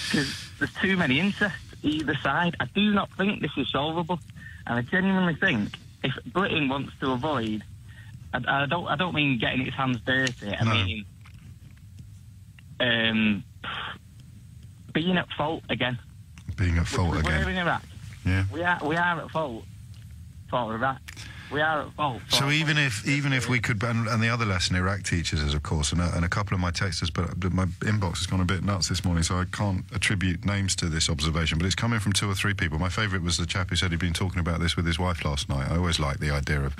S6: because there's too many interests either side. I do not think this is solvable, and I genuinely think if Britain wants to avoid, I don't mean getting its hands dirty. I mean being at fault again.
S2: Being at fault again.
S6: We're in Iraq.
S2: Yeah.
S6: We are at fault for Iraq. We are at fault.
S2: So even if we could, and the other lesson Iraq teaches us, of course, and a couple of my texters, but my inbox has gone a bit nuts this morning, so I can't attribute names to this observation, but it's coming from 2 or 3 people. My favourite was the chap who said he'd been talking about this with his wife last night. I always like the idea of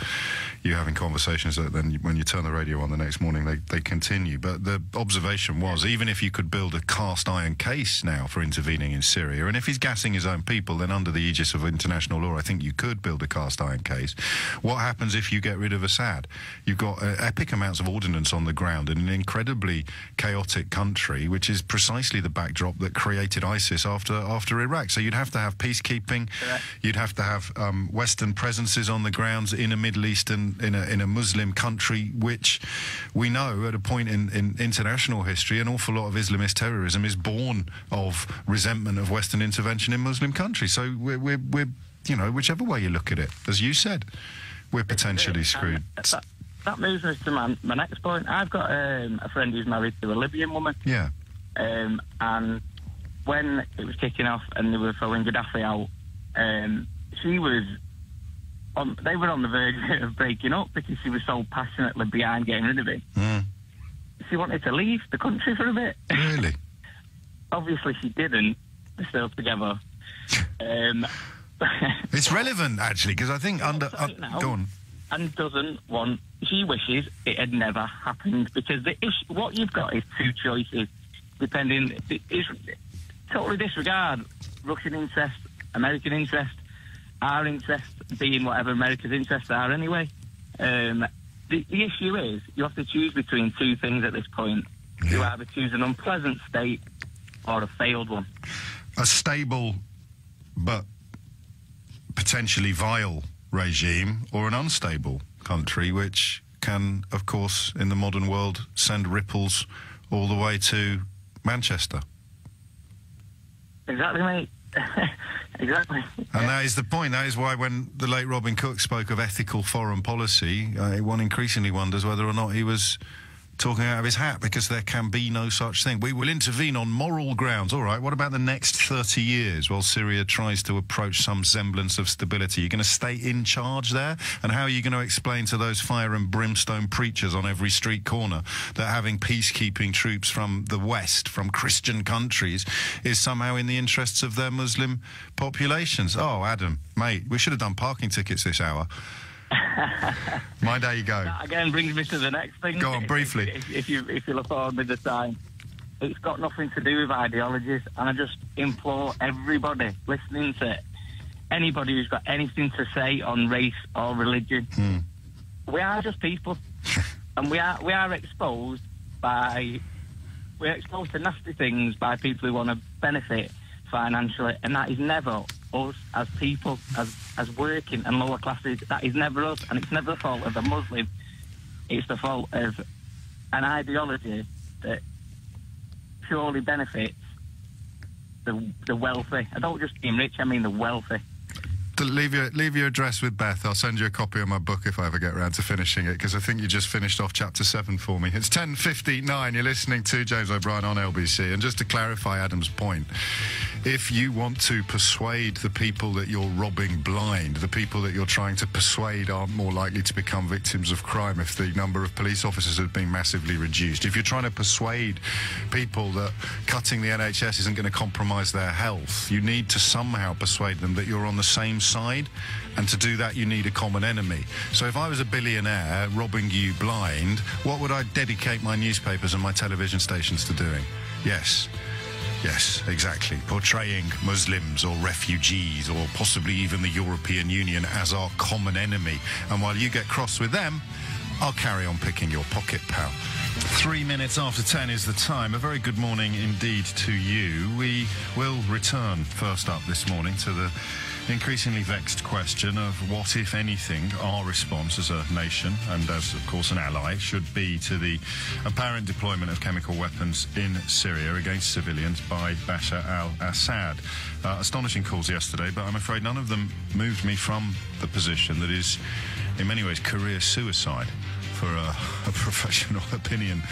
S2: you having conversations that then when you turn the radio on the next morning, they continue. But the observation was, even if you could build a cast iron case now for intervening in Syria, and if he's gassing his own people, then under the aegis of international law, I think you could build a cast iron case. What happens if you get rid of Assad? You've got epic amounts of ordnance on the ground in an incredibly chaotic country, which is precisely the backdrop that created ISIS after Iraq. So you'd have to have peacekeeping, you'd have to have Western presences on the grounds in a Middle Eastern, in a Muslim country, which we know at a point in international history, an awful lot of Islamist terrorism is born of resentment of Western intervention in Muslim countries. So we're you know, whichever way you look at it, as you said, we're potentially screwed.
S6: That moves us to my next point. I've got a friend who's married to a Libyan woman.
S2: Yeah.
S6: And when it was kicking off and they were throwing Gaddafi out, they were on the verge of breaking up because she was so passionately behind getting rid of him. Mm. She wanted to leave the country for a bit.
S2: Really?
S6: Obviously she didn't. They're still together.
S2: It's relevant, actually, because I think go on.
S6: And she wishes it had never happened, because what you've got is 2 choices, totally disregard Russian interest, American interest, our interest being whatever America's interests are anyway. The issue is you have to choose between 2 things at this point. Yeah. You either choose an unpleasant state or a failed one.
S2: A stable but potentially vile regime, or an unstable country which can, of course, in the modern world, send ripples all the way to Manchester.
S6: Exactly, mate. Exactly.
S2: And that is the point. That is why when the late Robin Cook spoke of ethical foreign policy, one increasingly wonders whether or not he was talking out of his hat, because there can be no such thing. We will intervene on moral grounds. All right, what about the next 30 years while Syria tries to approach some semblance of stability? You're going to stay in charge there? And how are you going to explain to those fire and brimstone preachers on every street corner that having peacekeeping troops from the West, from Christian countries, is somehow in the interests of their Muslim populations? Oh, Adam, mate, we should have done parking tickets this hour. Mind how you go.
S6: That again brings me to the next thing.
S2: Go on, briefly.
S6: If you'll afford me the time. It's got nothing to do with ideologies, and I just implore everybody listening to it, anybody who's got anything to say on race or religion, we are just people, and we are exposed by we're exposed to nasty things by people who want to benefit financially, and that is never us as people, as working and lower classes. That is never us, and it's never the fault of a Muslim. It's the fault of an ideology that purely benefits the wealthy. I don't just mean rich, I mean the wealthy.
S2: Leave your address with Beth. I'll send you a copy of my book if I ever get around to finishing it, because I think you just finished off chapter 7 for me. It's 10:59. You're listening to James O'Brien on LBC. And just to clarify Adam's point, if you want to persuade the people that you're robbing blind, the people that you're trying to persuade aren't more likely to become victims of crime if the number of police officers has been massively reduced, if you're trying to persuade people that cutting the NHS isn't going to compromise their health, you need to somehow persuade them that you're on the same side, and to do that you need a common enemy. So if I was a billionaire robbing you blind, what would I dedicate my newspapers and my television stations to doing? Yes, exactly. Portraying Muslims or refugees or possibly even the European Union as our common enemy. And while you get cross with them, I'll carry on picking your pocket, pal. 3 minutes after 10 is the time. A very good morning indeed to you. We will return first up this morning to the increasingly vexed question of what, if anything, our response as a nation and as, of course, an ally should be to the apparent deployment of chemical weapons in Syria against civilians by Bashar al-Assad. Astonishing calls yesterday, but I'm afraid none of them moved me from the position that is, in many ways, career suicide for a professional opinion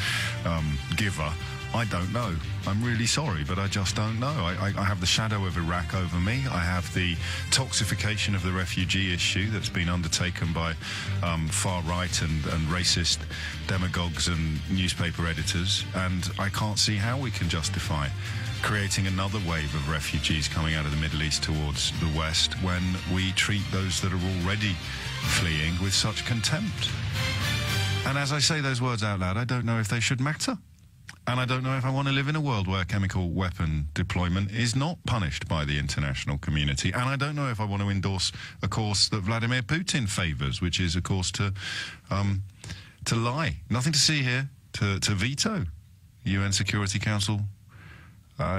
S2: giver. I don't know. I'm really sorry, but I just don't know. I have the shadow of Iraq over me. I have the toxification of the refugee issue that's been undertaken by far-right and racist demagogues and newspaper editors, and I can't see how we can justify creating another wave of refugees coming out of the Middle East towards the West when we treat those that are already fleeing with such contempt. And as I say those words out loud, I don't know if they should matter. And I don't know if I want to live in a world where chemical weapon deployment is not punished by the international community. And I don't know if I want to endorse a course that Vladimir Putin favours, which is a course to lie. Nothing to see here, to veto UN Security Council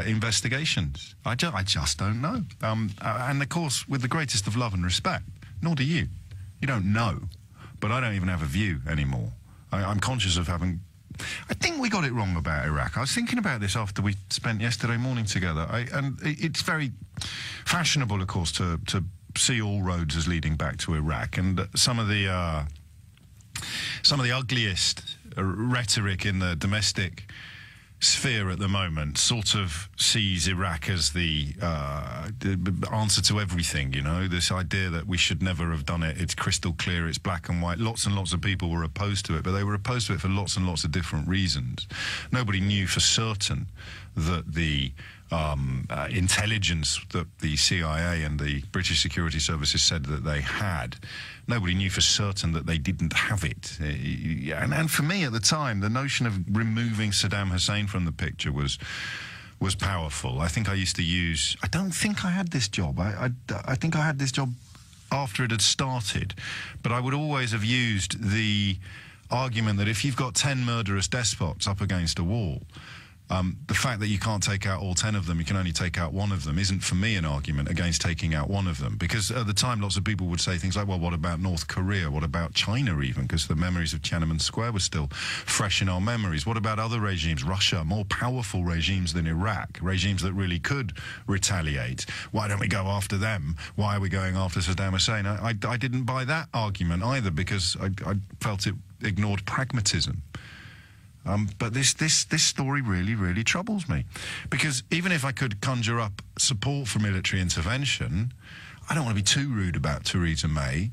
S2: investigations. I just don't know. And of course, with the greatest of love and respect, nor do you. You don't know. But I don't even have a view anymore. I'm conscious of having... I think we got it wrong about Iraq. I was thinking about this after we spent yesterday morning together. And it's very fashionable, of course, to see all roads as leading back to Iraq. And some of the ugliest rhetoric in the domestic sphere at the moment sort of sees Iraq as the answer to everything, you know, this idea that we should never have done it, it's crystal clear, it's black and white. Lots and lots of people were opposed to it, but they were opposed to it for lots and lots of different reasons. Nobody knew for certain that the intelligence that the CIA and the British security services said that they had, nobody knew for certain that they didn't have it. And for me at the time, the notion of removing Saddam Hussein from the picture was powerful. I think I used to use... I don't think I had this job. I think I had this job after it had started. But I would always have used the argument that if you've got 10 murderous despots up against a wall, the fact that you can't take out all 10 of them, you can only take out one of them, isn't for me an argument against taking out one of them. Because at the time, lots of people would say things like, well, what about North Korea? What about China even? Because the memories of Tiananmen Square were still fresh in our memories. What about other regimes? Russia, more powerful regimes than Iraq, regimes that really could retaliate. Why don't we go after them? Why are we going after Saddam Hussein? I didn't buy that argument either, because I felt it ignored pragmatism. But this story really, really troubles me. Because even if I could conjure up support for military intervention, I don't want to be too rude about Theresa May,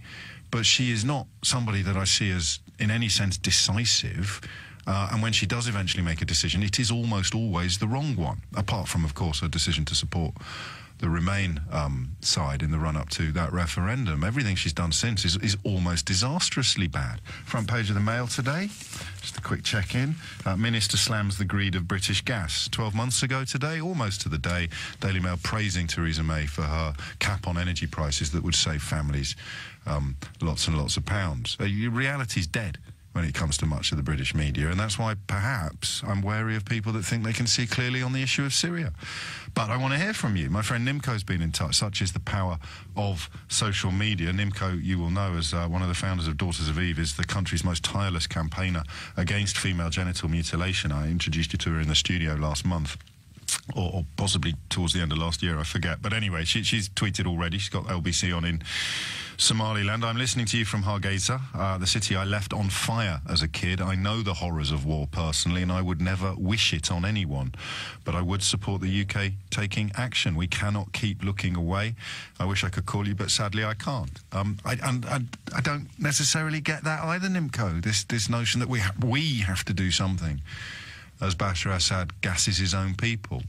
S2: but she is not somebody that I see as, in any sense, decisive. And when she does eventually make a decision, it is almost always the wrong one, apart from, of course, her decision to support the Remain side in the run-up to that referendum. Everything she's done since is almost disastrously bad. Front page of the Mail today, just a quick check-in. Minister slams the greed of British gas. 12 months ago today, almost to the day, Daily Mail praising Theresa May for her cap on energy prices that would save families lots and lots of pounds. Reality's dead when it comes to much of the British media, and that's why perhaps I'm wary of people that think they can see clearly on the issue of Syria. But I want to hear from you. My friend Nimco's been in touch. Such is the power of social media. Nimco, you will know, as one of the founders of Daughters of Eve, is the country's most tireless campaigner against female genital mutilation. I introduced you to her in the studio last month. Or possibly towards the end of last year, I forget. But anyway, she's tweeted already. She's got LBC on in Somaliland. I'm listening to you from Hargeisa, the city I left on fire as a kid. I know the horrors of war personally, and I would never wish it on anyone. But I would support the UK taking action. We cannot keep looking away. I wish I could call you, but sadly I can't. I don't necessarily get that either, Nimco. This notion that we have to do something as Bashar Assad gasses his own people.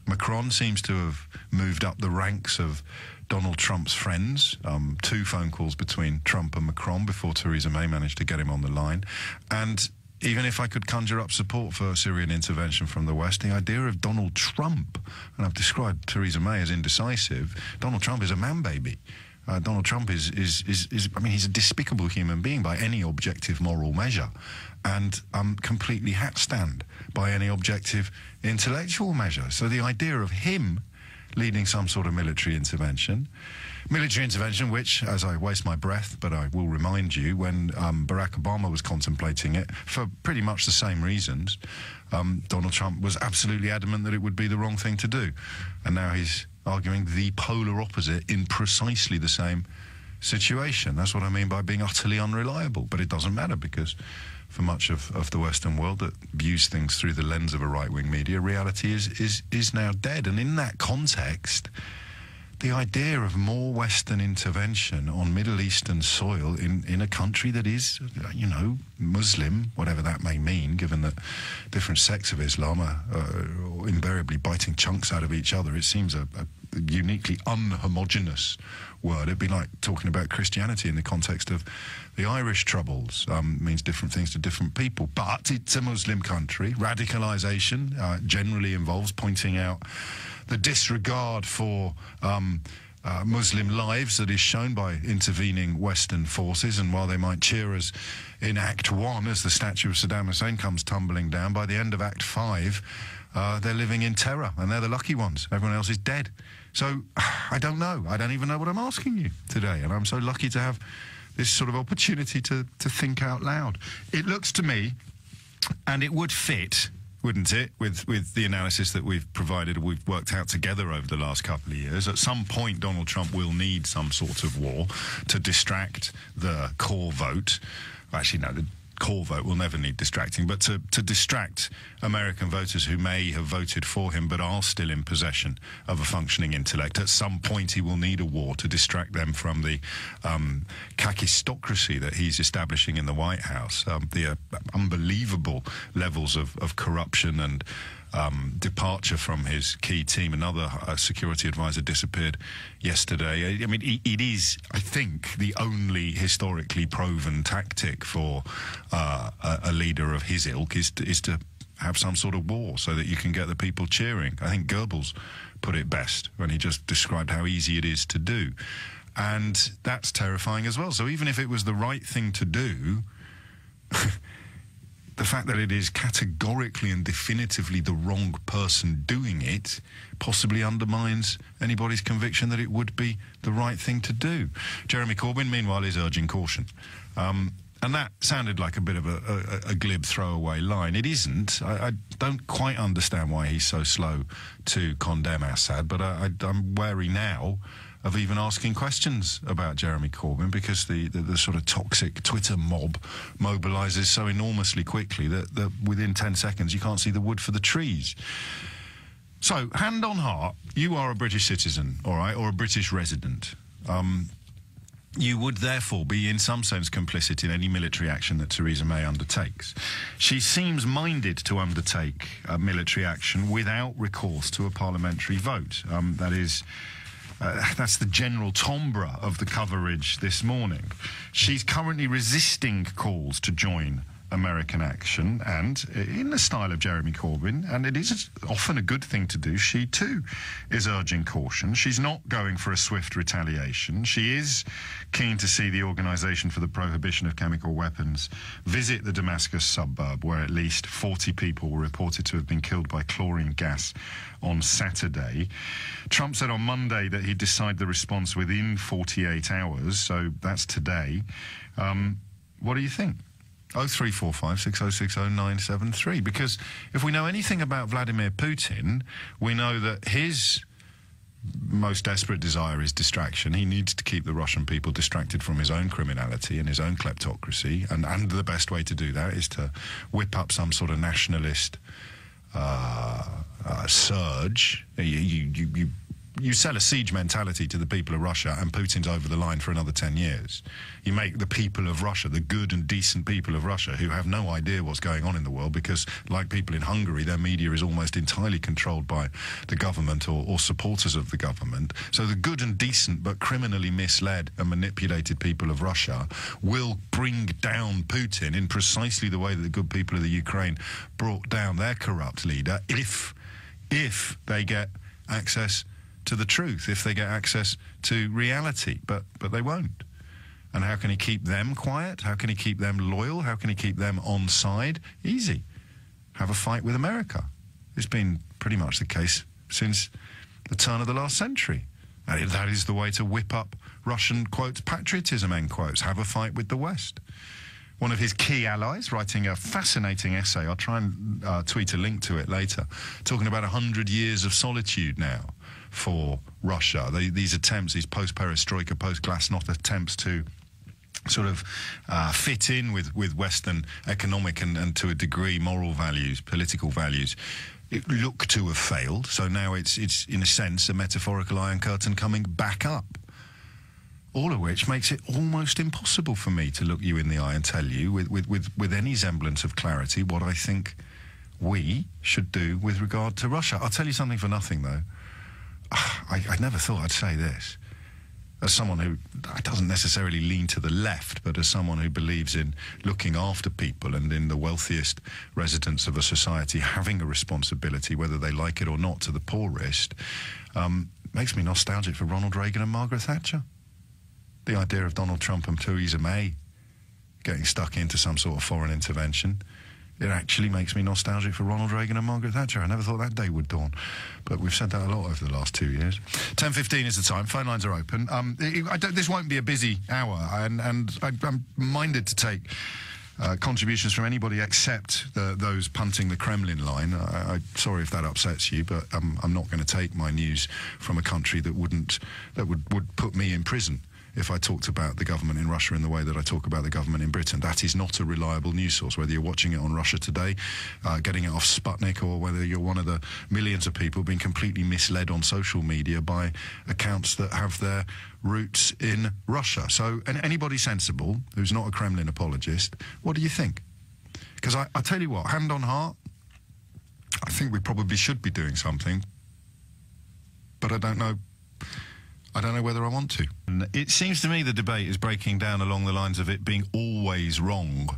S2: Macron seems to have moved up the ranks of Donald Trump's friends. 2 phone calls between Trump and Macron before Theresa May managed to get him on the line. And even if I could conjure up support for Syrian intervention from the West, the idea of Donald Trump, and I've described Theresa May as indecisive, Donald Trump is a man-baby. Donald Trump is I mean, he's a despicable human being by any objective moral measure, and completely hat-stand by any objective intellectual measure. So the idea of him leading some sort of military intervention which, as I waste my breath, but I will remind you, when Barack Obama was contemplating it, for pretty much the same reasons, Donald Trump was absolutely adamant that it would be the wrong thing to do. And now he's arguing the polar opposite in precisely the same situation. That's what I mean by being utterly unreliable. But it doesn't matter, because for much of the Western world that views things through the lens of a right-wing media, reality is now dead. And in that context, the idea of more Western intervention on Middle Eastern soil in a country that is, you know, Muslim, whatever that may mean, given that different sects of Islam are invariably biting chunks out of each other, it seems a uniquely unhomogeneous word. It'd be like talking about Christianity in the context of the Irish Troubles. Means different things to different people, but it's a Muslim country. Radicalisation generally involves pointing out the disregard for Muslim lives that is shown by intervening Western forces, and while they might cheer us in Act 1 as the statue of Saddam Hussein comes tumbling down, by the end of Act 5 they're living in terror, and they're the lucky ones. Everyone else is dead. So I don't know. I don't even know what I'm asking you today, and I'm so lucky to have this sort of opportunity to think out loud. It looks to me, and it would fit, wouldn't it, with the analysis that we've provided, we've worked out together over the last couple of years. At some point, Donald Trump will need some sort of war to distract the core vote. Actually, no, the core vote will never need distracting, but to distract American voters who may have voted for him but are still in possession of a functioning intellect. At some point, he will need a war to distract them from the kakistocracy that he's establishing in the White House, the unbelievable levels of corruption and departure from his key team. Another security advisor disappeared yesterday. I mean, it is, I think, the only historically proven tactic for a leader of his ilk is to have some sort of war so that you can get the people cheering. I think Goebbels put it best when he just described how easy it is to do. And that's terrifying as well. So even if it was the right thing to do, the fact that it is categorically and definitively the wrong person doing it possibly undermines anybody's conviction that it would be the right thing to do. Jeremy Corbyn, meanwhile, is urging caution. And that sounded like a bit of a glib throwaway line. It isn't. I don't quite understand why he's so slow to condemn Assad, but I'm wary now of even asking questions about Jeremy Corbyn, because the sort of toxic Twitter mob mobilises so enormously quickly that within 10 seconds you can't see the wood for the trees. So, hand on heart, you are a British citizen, all right, or a British resident. You would therefore be in some sense complicit in any military action that Theresa May undertakes. She seems minded to undertake military action without recourse to a parliamentary vote. That's the general timbre of the coverage this morning. She's currently resisting calls to join American action, and in the style of Jeremy Corbyn, and it is often a good thing to do, she too is urging caution. She's not going for a swift retaliation. She is keen to see the Organisation for the Prohibition of Chemical Weapons visit the Damascus suburb, where at least 40 people were reported to have been killed by chlorine gas on Saturday. Trump said on Monday that he'd decide the response within 48 hours, so that's today. What do you think? 0345 6060 973. Because if we know anything about Vladimir Putin, we know that his most desperate desire is distraction. He needs to keep the Russian people distracted from his own criminality and his own kleptocracy, and the best way to do that is to whip up some sort of nationalist surge. You sell a siege mentality to the people of Russia and Putin's over the line for another 10 years. You make the people of Russia, the good and decent people of Russia, who have no idea what's going on in the world because, like people in Hungary, their media is almost entirely controlled by the government or supporters of the government. So the good and decent but criminally misled and manipulated people of Russia will bring down Putin in precisely the way that the good people of the Ukraine brought down their corrupt leader if they get access to the truth, if they get access to reality, but they won't. And how can he keep them quiet? How can he keep them loyal? How can he keep them on side? Easy. Have a fight with America. It's been pretty much the case since the turn of the last century. And that is the way to whip up Russian, quotes, patriotism, end quotes. Have a fight with the West. One of his key allies, writing a fascinating essay, I'll try and tweet a link to it later, talking about 100 years of solitude now for Russia. These attempts, these post-perestroika, post-glasnost attempts to sort of fit in with Western economic and to a degree moral values, political values, it look to have failed. So now it's in a sense a metaphorical Iron Curtain coming back up. All of which makes it almost impossible for me to look you in the eye and tell you with any semblance of clarity what I think we should do with regard to Russia. I'll tell you something for nothing, though. I never thought I'd say this. As someone who doesn't necessarily lean to the left, but as someone who believes in looking after people and in the wealthiest residents of a society having a responsibility, whether they like it or not, to the poorest, makes me nostalgic for Ronald Reagan and Margaret Thatcher. The idea of Donald Trump and Theresa May getting stuck into some sort of foreign intervention, it actually makes me nostalgic for Ronald Reagan and Margaret Thatcher. I never thought that day would dawn, but we've said that a lot over the last 2 years. 10:15 is the time. Phone lines are open. This won't be a busy hour, and I'm minded to take contributions from anybody except those punting the Kremlin line. I'm sorry if that upsets you, but I'm not going to take my news from a country that would put me in prison if I talked about the government in Russia in the way that I talk about the government in Britain. That is not a reliable news source, whether you're watching it on Russia Today, getting it off Sputnik, or whether you're one of the millions of people being completely misled on social media by accounts that have their roots in Russia. So anybody sensible who's not a Kremlin apologist, what do you think? Because I tell you what, hand on heart, I think we probably should be doing something, but I don't know whether I want to. It seems to me the debate is breaking down along the lines of it being always wrong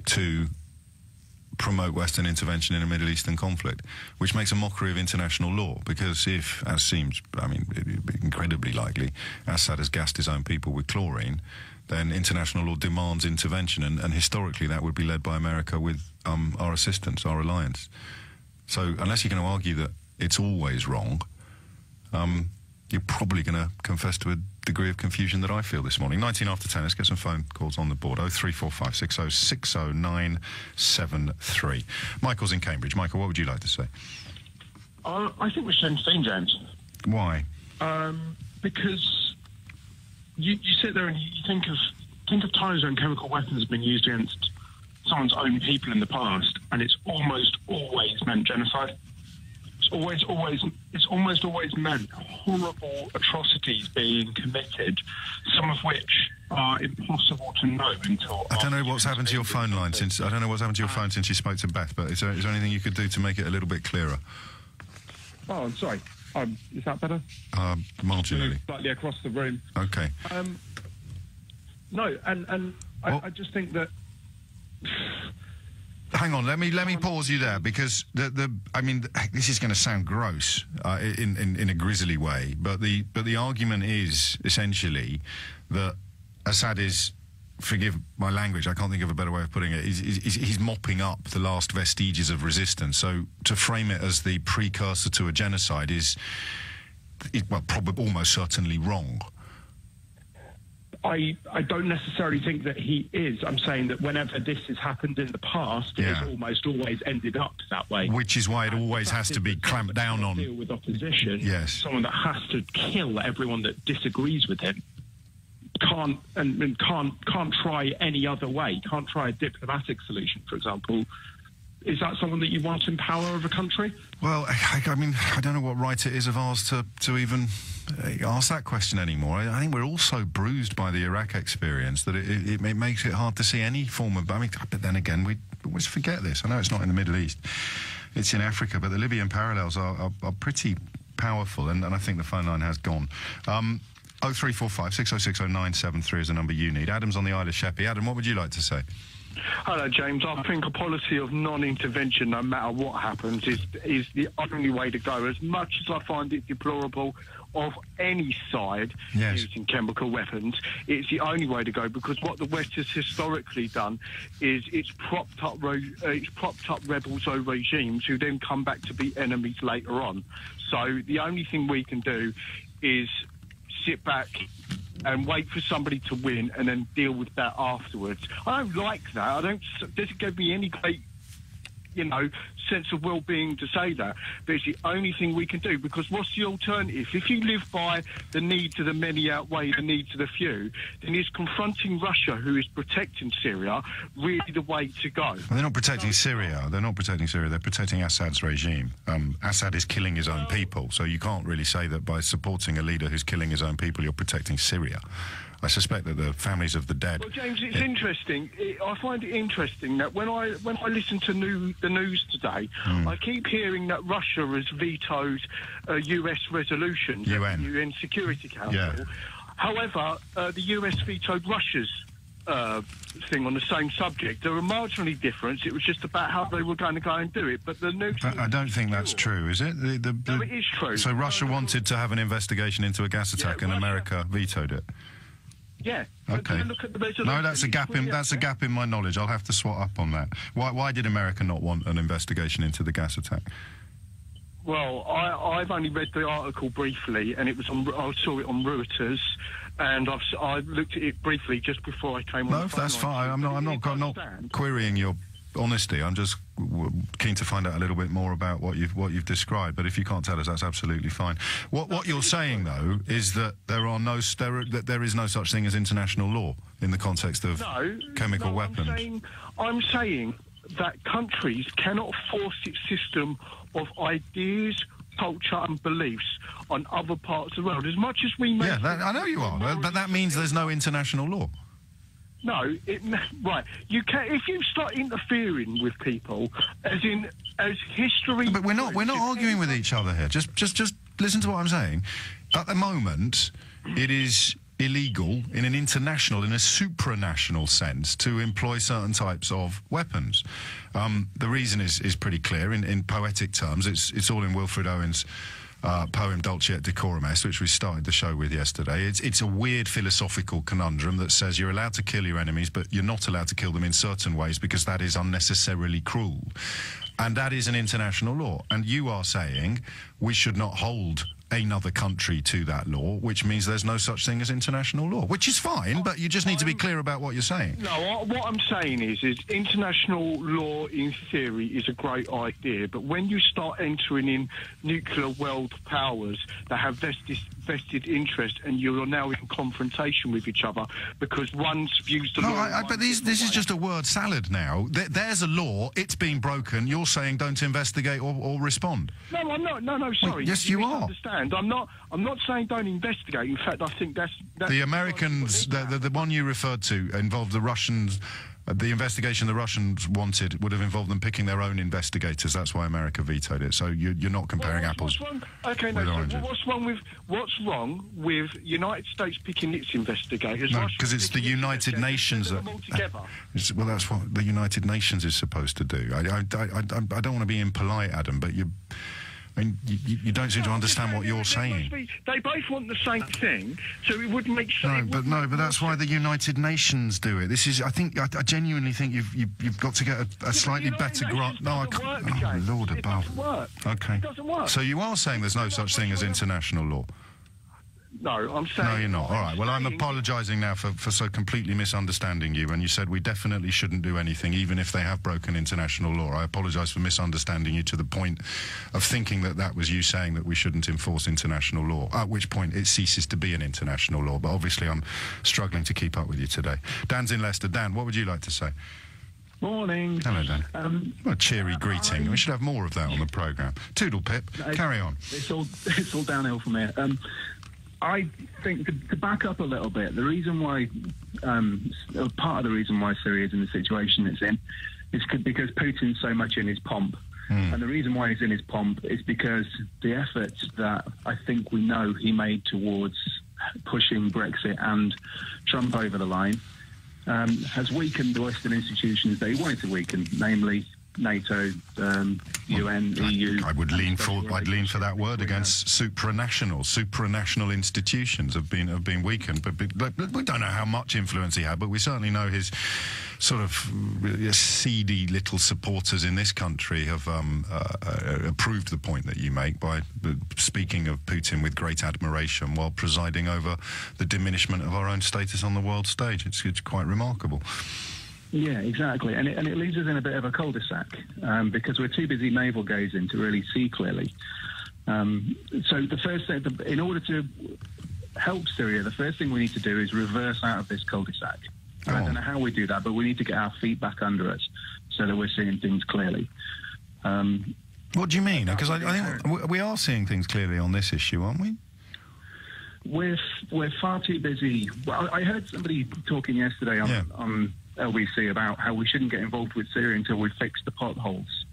S2: to promote Western intervention in a Middle Eastern conflict, which makes a mockery of international law, because if, as seems, incredibly likely, Assad has gassed his own people with chlorine, then international law demands intervention, and historically that would be led by America with our assistance, our alliance. So unless you're going to argue that it's always wrong, you're probably going to confess to a degree of confusion that I feel this morning. 19 after 10, let's get some phone calls on the board. 0345 60 60 973. Michael's in Cambridge. Michael, what would you like to say?
S7: I think we should entertain James.
S2: Why?
S7: Because you sit there and you think of times when chemical weapons have been used against someone's own people in the past, and it's almost always meant genocide. It's almost always meant horrible atrocities being committed, some of which are impossible to know until...
S2: I don't know what's happened to your phone line since... I don't know what's happened to your phone since you spoke to Beth, but is there anything you could do to make it a little bit clearer?
S7: Oh, I'm sorry. Is that better?
S2: Marginally.
S7: Slightly across the room.
S2: Okay.
S7: No, and I just think that
S2: Hang on, let me pause you there, because I mean, this is going to sound gross in a grisly way, but the argument is essentially that Assad is, forgive my language, I can't think of a better way of putting it, he's mopping up the last vestiges of resistance. So to frame it as the precursor to a genocide is well, probably almost certainly wrong.
S7: I don't necessarily think that he is. I'm saying that whenever this has happened in the past, it's almost always ended up that way.
S2: Which is why it always has to be clamped down on.
S7: Deal with opposition.
S2: Yes.
S7: Someone that has to kill everyone that disagrees with him. Can't try any other way. Can't try a diplomatic solution, for example. Is that someone that you want in power of a country?
S2: Well, I mean, I don't know what right it is of ours to even ask that question anymore. I think we're all so bruised by the Iraq experience that it makes it hard to see any form of... I mean, but then again, we always forget this. I know it's not in the Middle East, it's in Africa, but the Libyan parallels are pretty powerful, and I think the phone line has gone. 0345 606 0973 is the number you need. Adam's on the Isle of Sheppey. Adam, what would you like to say?
S8: Hello, James. I think a policy of non-intervention, no matter what happens, is the only way to go. As much as I find it deplorable of any side using chemical weapons, it's the only way to go, because what the West has historically done is it's propped up rebels or regimes who then come back to be enemies later on. So the only thing we can do is sit back and wait for somebody to win and then deal with that afterwards. I don't like that. It doesn't give me any great, sense of well-being to say that. But it's the only thing we can do, because what's the alternative? If you live by the needs of the many outweigh the needs of the few, then is confronting Russia, who is protecting Syria, really the way to go? Well,
S2: they're not protecting Syria. They're not protecting Syria. They're protecting Assad's regime. Assad is killing his own people, so you can't really say that by supporting a leader who's killing his own people, you're protecting Syria. I suspect that the families of the dead...
S8: Well, James, it's interesting. I find it interesting that when I listen to the news today, I keep hearing that Russia has vetoed a US resolution, the UN Security Council. Yeah. However, the US vetoed Russia's thing on the same subject. There were marginally different. It was just about how they were going to go and do it. But the nuclear...
S2: I don't think that's true, is it?
S8: No, it is true.
S2: So Russia wanted to have an investigation into a gas attack, and America vetoed it?
S8: Yeah.
S2: Okay. No, that's a gap in my knowledge. I'll have to swat up on that. Why did America not want an investigation into the gas attack?
S8: Well, I've only read the article briefly, and I saw it on Reuters, and I looked at it briefly just before I came on.
S2: No, that's fine. I'm not querying your honesty. I'm just keen to find out a little bit more about what you've described. But if you can't tell us, that's absolutely fine. What you're saying, though, is that there is no such thing as international law in the context of chemical weapons.
S8: I'm saying that countries cannot force its system of ideas, culture and beliefs on other parts of the world. As much as we may...
S2: Yeah, I know you are, but that means there's no international law.
S8: No, right. You can, if you start interfering with people, as history.
S2: But we're not arguing with each other here. Just listen to what I'm saying. At the moment, it is illegal in a supranational sense to employ certain types of weapons. The reason is pretty clear. In poetic terms, it's all in Wilfred Owen's poem Dulce et Decorum Est, which we started the show with yesterday. It's a weird philosophical conundrum that says you're allowed to kill your enemies, but you're not allowed to kill them in certain ways because that is unnecessarily cruel. And that is an international law. And you are saying we should not hold another country to that law, which means there's no such thing as international law, which is fine, but you just need to be clear about what you're saying.
S8: No, what I'm saying is international law in theory is a great idea, but when you start entering in nuclear world powers that have vested interest and you're now in confrontation with each other because one views the law...
S2: but this is just a word salad now. There's a law, it's being broken, you're saying don't investigate or respond.
S8: No, I'm not. No, sorry.
S2: Well, yes, you are.
S8: I'm not saying don't investigate. In fact, I think that's
S2: the Americans, the one you referred to involved the Russians The investigation the Russians wanted would have involved them picking their own investigators. That's why America vetoed it. So you're not comparing apples with oranges.
S8: What's wrong with United States picking its investigators?
S2: No, because it's the United Nations that... Well, that's what the United Nations is supposed to do. I don't want to be impolite, Adam, but you don't seem to understand what you're saying.
S8: They both want the same thing, so it would make sense.
S2: But that's why the United Nations do it. This is, I genuinely think you've got to get a slightly better grasp. No, I can't. Oh, Lord above.
S8: It doesn't work.
S2: Okay.
S8: It doesn't work.
S2: So you are saying there's no such thing as international law?
S8: No, I'm saying...
S2: No, you're not. All right. Well, I'm apologising now for so completely misunderstanding you. And you said we definitely shouldn't do anything, even if they have broken international law. I apologise for misunderstanding you to the point of thinking that was you saying that we shouldn't enforce international law, at which point it ceases to be an international law. But obviously I'm struggling to keep up with you today. Dan's in Leicester. Dan, what would you like to say?
S9: Morning.
S2: Hello, Dan. What a cheery greeting. We should have more of that on the programme. Toodle pip. Carry on.
S9: It's all downhill from here. I think, to back up a little bit, the reason why, part of the reason why Syria is in the situation it's in is because Putin's so much in his pomp. And the reason why he's in his pomp is because the efforts that I think we know he made towards pushing Brexit and Trump over the line has weakened the Western institutions that he wanted to weaken, namely NATO, UN, EU.
S2: I'd lean for that word against supranational institutions have been weakened. But we don't know how much influence he had, but we certainly know his sort of seedy little supporters in this country have approved the point that you make by speaking of Putin with great admiration while presiding over the diminishment of our own status on the world stage. It's quite remarkable.
S9: Yeah, exactly, and it leaves us in a bit of a cul-de-sac because we're too busy navel-gazing to really see clearly. So the first thing, in order to help Syria, the first thing we need to do is reverse out of this cul-de-sac. I don't know how we do that, but we need to get our feet back under us so that we're seeing things clearly.
S2: What do you mean? Because I think we are seeing things clearly on this issue, aren't we?
S9: We're far too busy. Well, I heard somebody talking yesterday on LBC about how we shouldn't get involved with Syria until we fix the potholes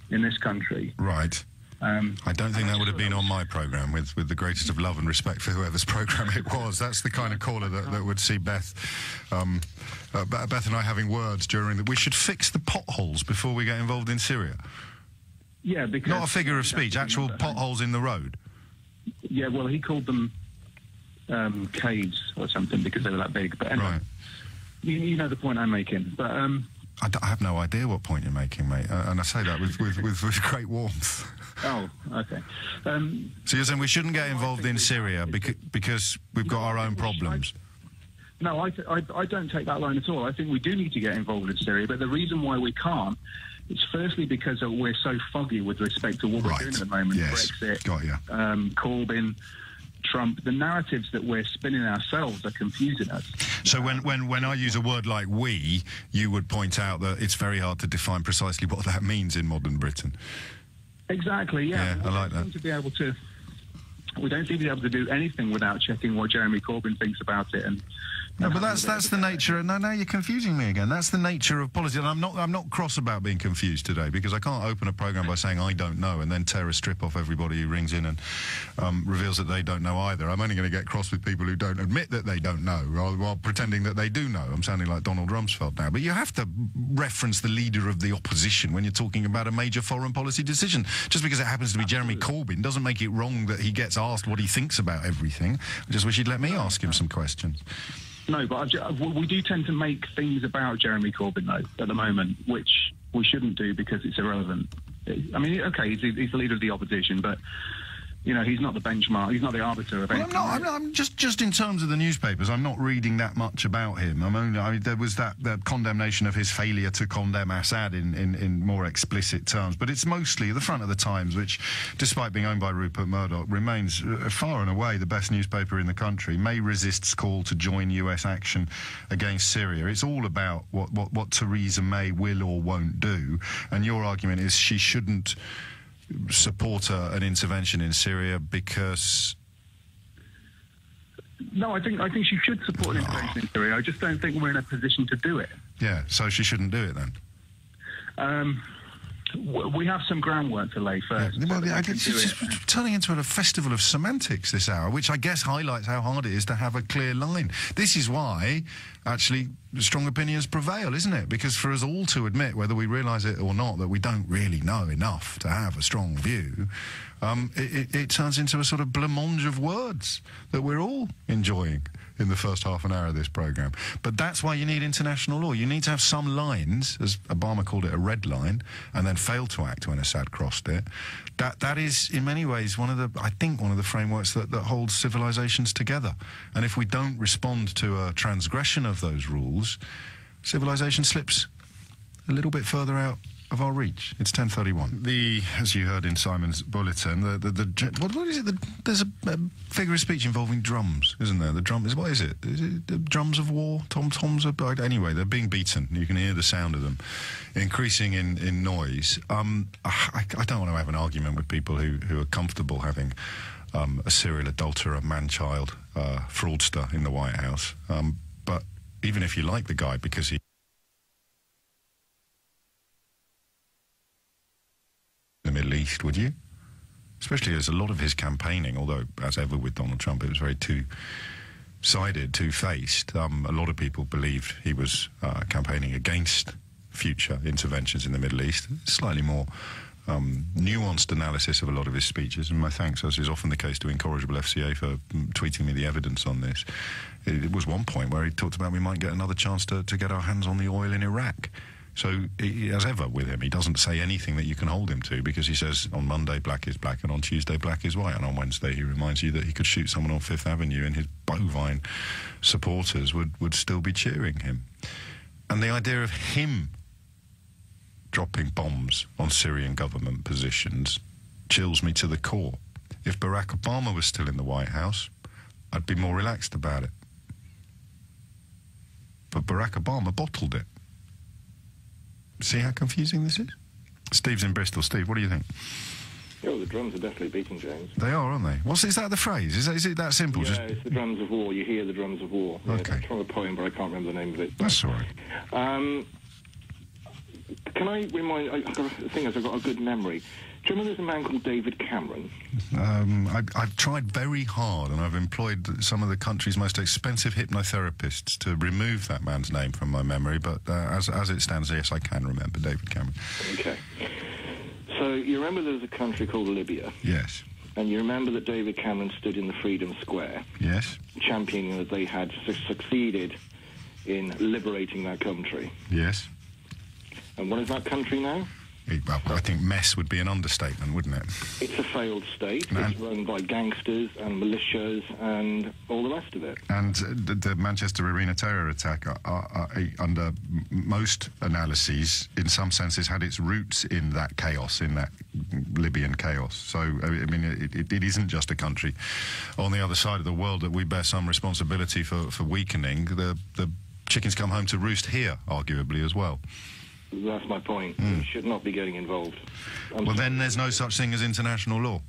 S9: in this country.
S2: Right. I don't think that would have been on my programme, with the greatest of love and respect for whoever's programme it was. That's the kind of caller that would see Beth and I having words during the... We should fix the potholes before we get involved in Syria.
S9: Yeah, because...
S2: Not a figure of speech, actual potholes in the road.
S9: Yeah, well, he called them caves or something because they were that big. But anyway,
S2: right.
S9: You know the point I'm making. But
S2: I have no idea what point you're making, mate, and I say that with great warmth.
S9: Oh, okay.
S2: So you're saying we shouldn't get involved in Syria because we've got our own problems?
S9: No, I don't take that line at all. I think we do need to get involved in Syria, but the reason why we can't is firstly because we're so foggy with respect to what we're doing at the moment.
S2: Yes.
S9: Brexit,
S2: got you.
S9: Corbyn, Trump. The narratives that we're spinning ourselves are confusing us.
S2: So when I use a word like we, you would point out that it's very hard to define precisely what that means in modern Britain.
S9: Exactly, yeah.
S2: I like that.
S9: We don't seem to be able to do anything without checking what Jeremy Corbyn thinks about it.
S2: No, but that's the nature. No, you're confusing me again. That's the nature of politics. And I'm not cross about being confused today, because I can't open a programme by saying I don't know and then tear a strip off everybody who rings in and reveals that they don't know either. I'm only going to get cross with people who don't admit that they don't know, while pretending that they do know. I'm sounding like Donald Rumsfeld now. But you have to reference the leader of the opposition when you're talking about a major foreign policy decision. Just because it happens to be Jeremy Corbyn doesn't make it wrong that he gets asked what he thinks about everything. I just wish he'd let me ask him some questions.
S9: No, but we do tend to make things about Jeremy Corbyn, though, at the moment, which we shouldn't do because it's irrelevant. I mean, OK, he's the leader of the opposition, but, you know, he's not the benchmark, he's not the arbiter of anything.
S2: I'm just in terms of the newspapers, I'm not reading that much about him. There was that condemnation of his failure to condemn Assad in more explicit terms, but it's mostly the front of the Times, which, despite being owned by Rupert Murdoch, remains far and away the best newspaper in the country. May resists call to join US action against Syria. It's all about what Theresa May will or won't do, and your argument is she shouldn't support an intervention in Syria because...
S9: No, I think she should support an intervention in Syria. I just don't think we're in a position to do it.
S2: Yeah, so she shouldn't do it then.
S9: We have some groundwork to lay first.
S2: Yeah, well, it's just turning into a festival of semantics this hour, which I guess highlights how hard it is to have a clear line. This is why, actually, strong opinions prevail, isn't it? Because for us all to admit, whether we realise it or not, that we don't really know enough to have a strong view, it turns into a sort of blancmange of words that we're all enjoying in the first half an hour of this programme. But that's why you need international law. You need to have some lines, as Obama called it, a red line, and then failed to act when Assad crossed it. That is, in many ways, one of the frameworks that holds civilizations together. And if we don't respond to a transgression of those rules, civilization slips a little bit further out of our reach. It's 10:31. As you heard in Simon's bulletin, what is it? There's a figure of speech involving drums, isn't there? The drums. What is it? Is it the drums of war? Tom-toms? Anyway, they're being beaten. You can hear the sound of them increasing in noise. I don't want to have an argument with people who are comfortable having a serial adulterer, man-child, fraudster in the White House. But even if you like the guy because he the Middle East, would you? Especially as a lot of his campaigning, although, as ever with Donald Trump, it was very two-sided, two-faced. A lot of people believed he was campaigning against future interventions in the Middle East. Slightly more nuanced analysis of a lot of his speeches, and my thanks, as is often the case, to Incorrigible FCA for tweeting me the evidence on this. It was one point where he talked about we might get another chance to get our hands on the oil in Iraq. So, as ever with him, he doesn't say anything that you can hold him to, because he says on Monday black is black and on Tuesday black is white, and on Wednesday he reminds you that he could shoot someone on Fifth Avenue and his bovine supporters would still be cheering him. And the idea of him dropping bombs on Syrian government positions chills me to the core. If Barack Obama was still in the White House, I'd be more relaxed about it. But Barack Obama bottled it. See how confusing this is? Steve's in Bristol. Steve, what do you think?
S10: Oh, the drums are definitely beating, James.
S2: They are, aren't they? Is that the phrase? Is it that simple?
S10: Yeah, it's the drums of war. You hear the drums of war.
S2: Okay.
S10: I'm trying to poem, but I can't remember the name of it.
S2: That's all right.
S10: Can I remind... The thing is, I've got a good memory. Do you remember there's a man called David Cameron?
S2: I've tried very hard, and I've employed some of the country's most expensive hypnotherapists to remove that man's name from my memory, but as it stands, yes, I can remember David Cameron.
S10: Okay. So you remember there's a country called Libya?
S2: Yes.
S10: And you remember that David Cameron stood in the Freedom Square?
S2: Yes.
S10: Championing that they had succeeded in liberating that country?
S2: Yes.
S10: And what is that country now?
S2: I think mess would be an understatement, wouldn't it?
S10: It's a failed state. It's run by gangsters and militias and all the rest of it.
S2: And the Manchester Arena terror attack, under most analyses, in some senses, had its roots in that chaos, in that Libyan chaos. So, I mean, it isn't just a country on the other side of the world that we bear some responsibility for weakening. The chickens come home to roost here, arguably, as well.
S10: That's my point. We should not be getting involved.
S2: Well, then there's no such thing as international law.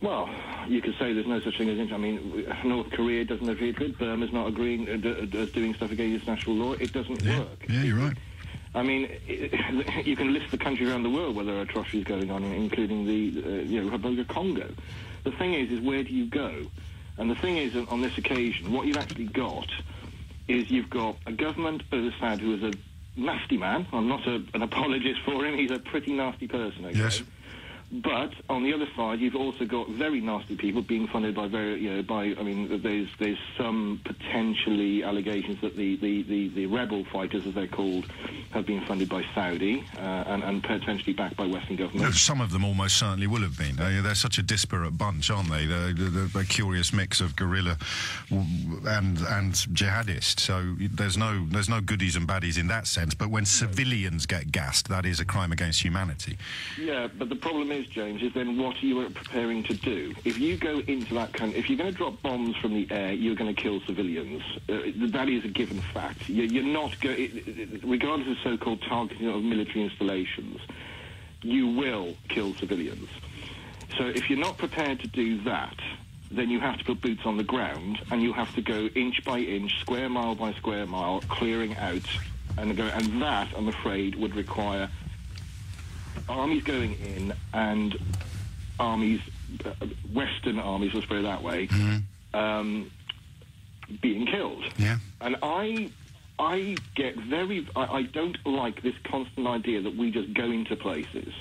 S10: Well, you could say there's no such thing as... I mean, North Korea doesn't agree to it. Burma's not agreeing as doing stuff against international law. It doesn't work.
S2: Yeah, you're right.
S10: I mean, you can list the countries around the world where there are atrocities going on, including the Republic of Congo. The thing is where do you go? And the thing is, on this occasion, what you've actually got is you've got a government of Assad who is a nasty man. I'm not an apologist for him. He's a pretty nasty person, okay?
S2: Yes.
S10: But on the other side, you've also got very nasty people being funded by I mean, there's some potentially allegations that the rebel fighters, as they're called, have been funded by Saudi and potentially backed by Western governments.
S2: Some of them almost certainly will have been. They're such a disparate bunch, aren't they? They're a curious mix of guerrilla and jihadist. So there's no goodies and baddies in that sense. But when civilians get gassed, that is a crime against humanity.
S10: Yeah, but the problem is, James, is then what are you preparing to do? If you go into that country, if you're going to drop bombs from the air, you're going to kill civilians. That is a given fact. You're not regardless of so-called targeting of military installations, you will kill civilians. So if you're not prepared to do that, then you have to put boots on the ground, and you have to go inch by inch, square mile by square mile, clearing out, and that, I'm afraid, would require armies going in and armies, Western armies, let's put it that way, being killed.
S2: Yeah.
S10: And I don't like this constant idea that we just go into places.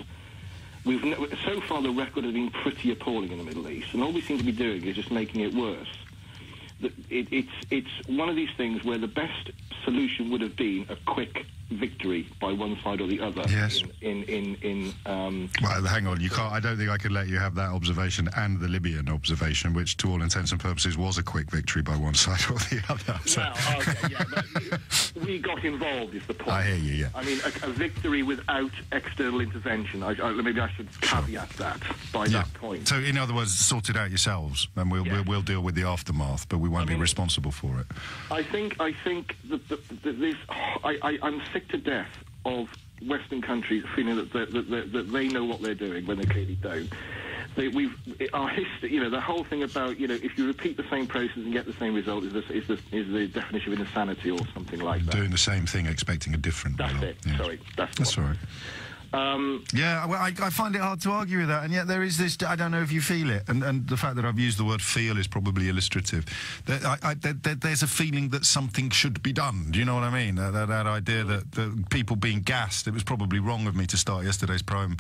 S10: So far, the record has been pretty appalling in the Middle East, and all we seem to be doing is just making it worse. It's one of these things where the best solution would have been a quick victory by one side or the other.
S2: Yes.
S10: Well,
S2: hang on. You can't. I don't think I could let you have that observation and the Libyan observation, which, to all intents and purposes, was a quick victory by one side or the other. So.
S10: Well, okay, yeah, but we got involved is the point.
S2: I hear you. Yeah.
S10: I mean, a victory without external intervention. Maybe I should caveat that by that point.
S2: So, in other words, sort it out yourselves, and we'll deal with the aftermath, but we won't be responsible for it.
S10: I think that I'm sick to death of Western countries feeling that they know what they're doing when they clearly don't. Our history, the whole thing about, if you repeat the same process and get the same result is the definition of insanity or something like that.
S2: Doing the same thing, expecting a different result.
S10: That's it.
S2: Yeah.
S10: Sorry,
S2: that's all right. Yeah, well, I find it hard to argue with that, and yet there is this, I don't know if you feel it, and the fact that I've used the word feel is probably illustrative. There's a feeling that something should be done, do you know what I mean? That idea that people being gassed, it was probably wrong of me to start yesterday's programme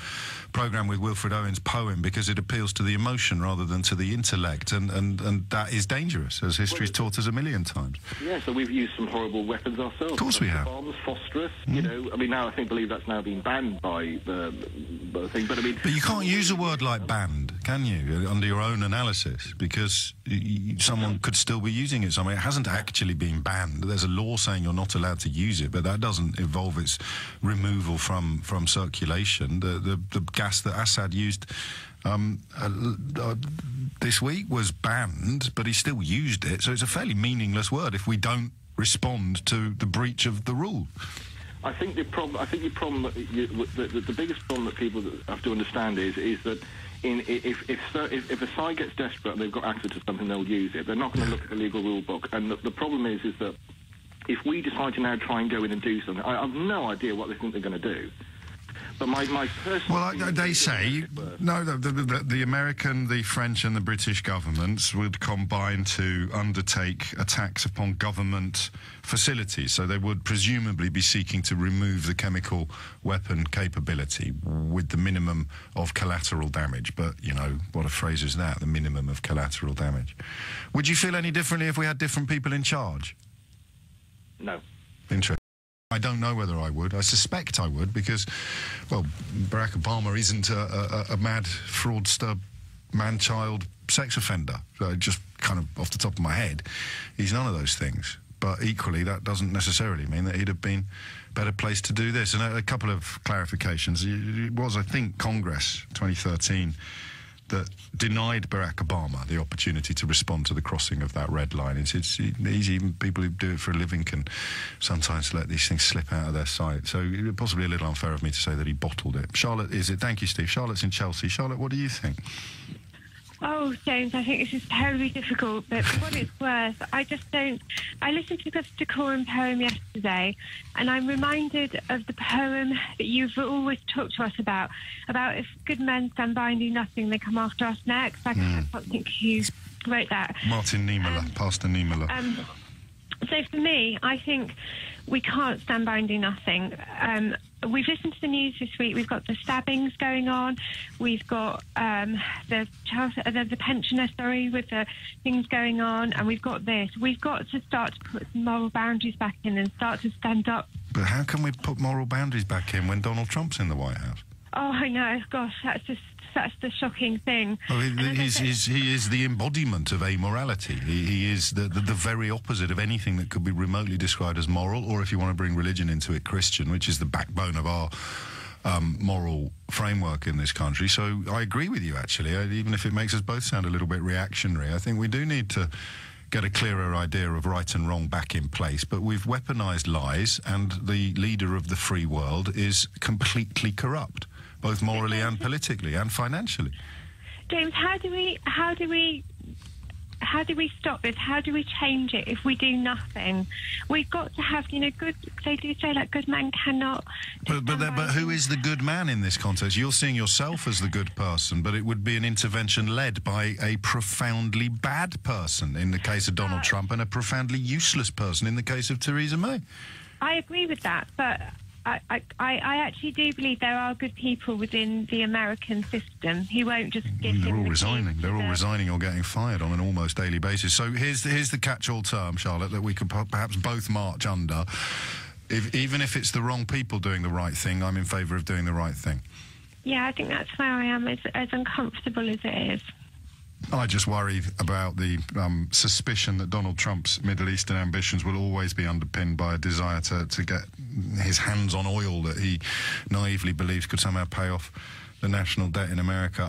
S2: with Wilfred Owen's poem, because it appeals to the emotion rather than to the intellect, and that is dangerous, as history's taught us a million times.
S10: Yeah, so we've used some horrible weapons ourselves.
S2: Of course we have.
S10: Bombs, phosphorus, I mean, now I believe that's now been banned by the thing, but I mean...
S2: But you can't use a word like banned, can you, under your own analysis, because someone could still be using it somewhere. It hasn't actually been banned. There's a law saying you're not allowed to use it, but that doesn't involve its removal from circulation. The gas that Assad used this week was banned, but he still used it, so it's a fairly meaningless word if we don't respond to the breach of the rule.
S10: I think the biggest problem that people have to understand is that if a side gets desperate and they've got access to something, they'll use it. They're not going to look at the legal rule book. And the problem is that if we decide to now try and go in and do something, I have no idea what they think they're going to do. But my personal...
S2: Well, they say... No, the American, the French and the British governments would combine to undertake attacks upon government facilities. So they would presumably be seeking to remove the chemical weapon capability with the minimum of collateral damage. But, what a phrase is that, the minimum of collateral damage. Would you feel any differently if we had different people in charge?
S10: No.
S2: Interesting. I don't know whether I would. I suspect I would because, well, Barack Obama isn't a mad fraudster, man-child sex offender. So just kind of off the top of my head, he's none of those things. But equally, that doesn't necessarily mean that he'd have been better placed to do this. And a couple of clarifications. It was, I think, Congress 2013 that denied Barack Obama the opportunity to respond to the crossing of that red line. It's easy. Even people who do it for a living can sometimes let these things slip out of their sight. So possibly a little unfair of me to say that he bottled it. Charlotte, thank you, Steve. Charlotte's in Chelsea. Charlotte, what do you think?
S11: Oh, James, I think this is terribly difficult, but for what it's worth, I listened to the decorum poem yesterday, and I'm reminded of the poem that you've always talked to us about if good men stand by and do nothing, they come after us next. I can't think who wrote that.
S2: Martin Niemöller, Pastor Niemöller.
S11: So for me, I think we can't stand by and do nothing. We've listened to the news this week. We've got the stabbings going on. We've got the pensioner, with the things going on. And we've got this. We've got to start to put some moral boundaries back in and start to stand up.
S2: But how can we put moral boundaries back in when Donald Trump's in the White House?
S11: Oh, I know. Gosh, that's the shocking thing.
S2: Oh, he is the embodiment of amorality. He is the very opposite of anything that could be remotely described as moral, or if you want to bring religion into it, Christian, which is the backbone of our moral framework in this country. So I agree with you, actually, even if it makes us both sound a little bit reactionary. I think we do need to get a clearer idea of right and wrong back in place, but we've weaponised lies, and the leader of the free world is completely corrupt, both morally and politically and financially.
S11: James, how do we how do we stop this? How do we change it if we do nothing? We've got to have, good. They do say that good man cannot.
S2: But who is the good man in this context? You're seeing yourself as the good person, but it would be an intervention led by a profoundly bad person in the case of Donald Trump and a profoundly useless person in the case of Theresa May.
S11: I agree with that, but I actually do believe there are good people within the American system who won't just give
S2: They're
S11: him
S2: all
S11: the
S2: resigning.
S11: keys
S2: They're
S11: to
S2: all
S11: the-
S2: resigning or getting fired on an almost daily basis. So here's the catch-all term, Charlotte, that we could perhaps both march under. Even if it's the wrong people doing the right thing, I'm in favour of doing the right thing.
S11: Yeah, I think that's where I am, as uncomfortable as it is.
S2: I just worry about the suspicion that Donald Trump's Middle Eastern ambitions will always be underpinned by a desire to get his hands on oil that he naively believes could somehow pay off the national debt in America.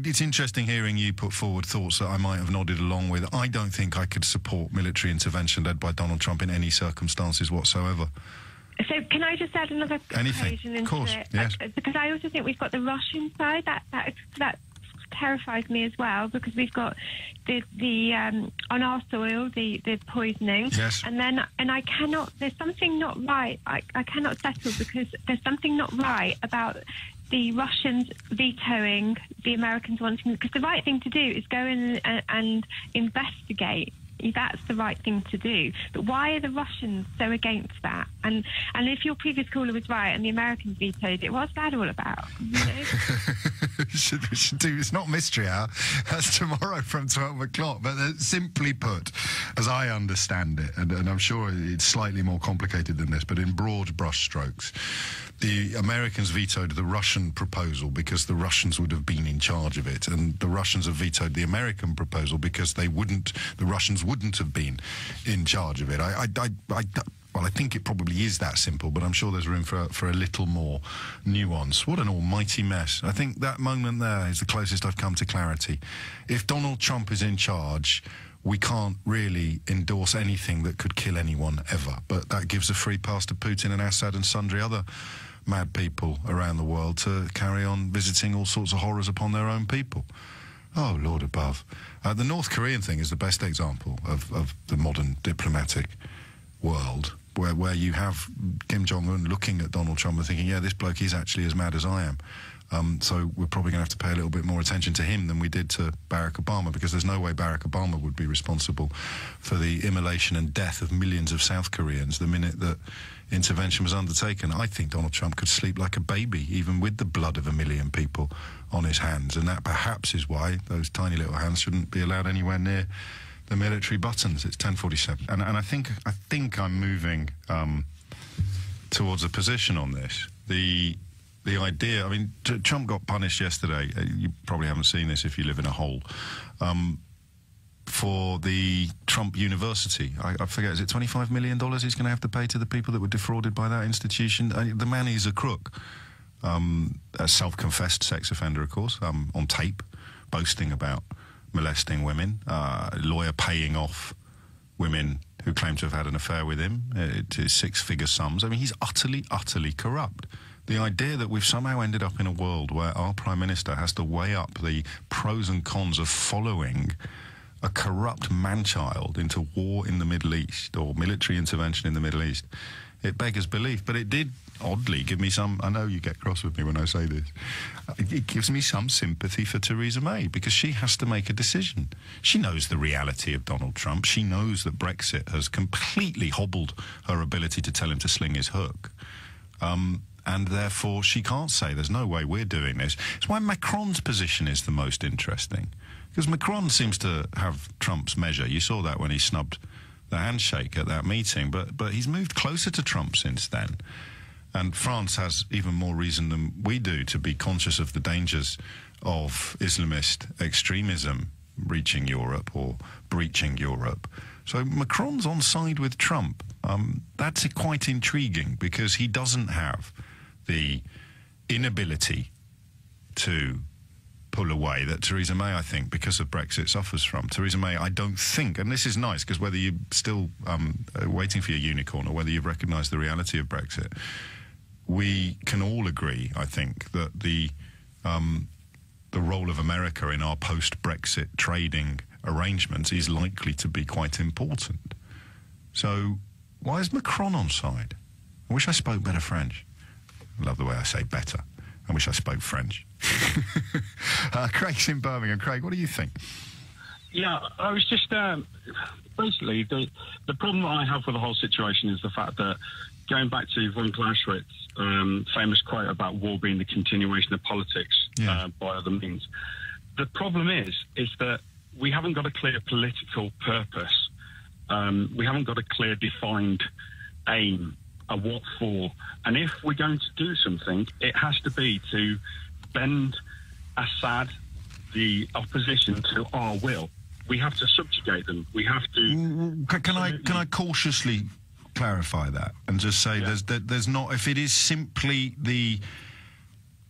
S2: It's interesting hearing you put forward thoughts that I might have nodded along with. I don't think I could support military intervention led by Donald Trump in any circumstances whatsoever.
S11: So can I just add another equation into it?
S2: Yes.
S11: Because I also think we've got the Russian side that terrifies me as well, because we've got the on our soil the poisoning,
S2: yes,
S11: and I cannot. There's something not right. I cannot settle because there's something not right about the Russians vetoing the Americans wanting, because the right thing to do is go in and investigate. That's the right thing to do. But why are the Russians so against that? And if your previous caller was right and the Americans vetoed it, what's that all about?
S2: we should do. It's not Mystery Hour. That's tomorrow from 12 o'clock. But simply put, as I understand it, and I'm sure it's slightly more complicated than this, but in broad brushstrokes, the Americans vetoed the Russian proposal because the Russians would have been in charge of it, and the Russians have vetoed the American proposal because the Russians wouldn't have been in charge of it. Well, I think it probably is that simple, but I'm sure there's room for a little more nuance. What an almighty mess. I think that moment there is the closest I've come to clarity. If Donald Trump is in charge, we can't really endorse anything that could kill anyone ever, but that gives a free pass to Putin and Assad and sundry other mad people around the world to carry on visiting all sorts of horrors upon their own people. Oh, Lord above. The North Korean thing is the best example of the modern diplomatic world, where you have Kim Jong-un looking at Donald Trump and thinking, yeah, this bloke is actually as mad as I am. So we're probably going to have to pay a little bit more attention to him than we did to Barack Obama, because there's no way Barack Obama would be responsible for the immolation and death of millions of South Koreans the minute that intervention was undertaken. I think Donald Trump could sleep like a baby, even with the blood of 1 million people on his hands, and that perhaps is why those tiny little hands shouldn't be allowed anywhere near the military buttons. It's 10:47, and I think I'm moving towards a position on this. The idea, I mean, Trump got punished yesterday. You probably haven't seen this if you live in a hole. For the Trump University. I forget, is it $25 million he's going to have to pay to the people that were defrauded by that institution? The man is a crook. A self-confessed sex offender, of course, on tape, boasting about molesting women, lawyer paying off women who claim to have had an affair with him to six-figure sums. I mean, he's utterly, utterly corrupt. The idea that we've somehow ended up in a world where our Prime Minister has to weigh up the pros and cons of following a corrupt man-child into war in the Middle East or military intervention in the Middle East, it beggars belief. But it did, oddly, give me some... I know you get cross with me when I say this. It gives me some sympathy for Theresa May, because she has to make a decision. She knows the reality of Donald Trump. She knows that Brexit has completely hobbled her ability to tell him to sling his hook. And therefore, she can't say, there's no way we're doing this. It's why Macron's position is the most interesting. Because Macron seems to have Trump's measure. You saw that when he snubbed the handshake at that meeting. But he's moved closer to Trump since then. And France has even more reason than we do to be conscious of the dangers of Islamist extremism reaching Europe or breaching Europe. So Macron's on side with Trump. That's quite intriguing, because he doesn't have the inability to pull away that Theresa May, I think, because of Brexit, suffers from. Theresa May, I don't think, and this is nice, because whether you're still waiting for your unicorn or whether you've recognised the reality of Brexit, we can all agree, I think, that the role of America in our post-Brexit trading arrangements is likely to be quite important. So why is Macron on side? I wish I spoke better French. I love the way I say better. I wish I spoke French. Craig's in Birmingham. Craig, what do you think?
S12: Yeah, I was just basically the problem that I have with the whole situation is the fact that going back to von Clausewitz's famous quote about war being the continuation of politics by other means. The problem is that we haven't got a clear political purpose. We haven't got a clear defined aim, a what for. And if we're going to do something, it has to be to bend Assad, the opposition, to our will. We have to subjugate them. We have to.
S2: Can I cautiously clarify that and just say there's not, if it is simply the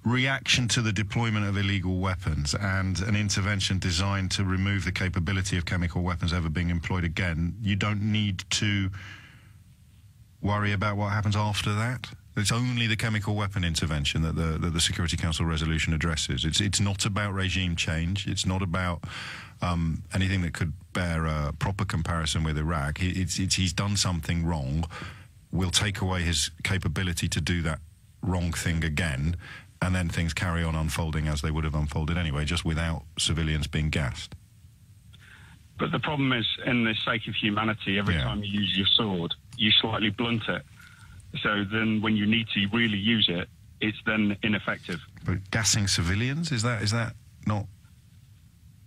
S2: reaction to the deployment of illegal weapons and an intervention designed to remove the capability of chemical weapons ever being employed again, you don't need to worry about what happens after that? It's only the chemical weapon intervention that the Security Council resolution addresses. It's not about regime change. It's not about anything that could bear a proper comparison with Iraq. He's done something wrong. We'll take away his capability to do that wrong thing again, and then things carry on unfolding as they would have unfolded anyway, just without civilians being gassed.
S12: But the problem is, in the sake of humanity, every time you use your sword, you slightly blunt it. So then when you need to really use it, it's then ineffective.
S2: But gassing civilians, is that not?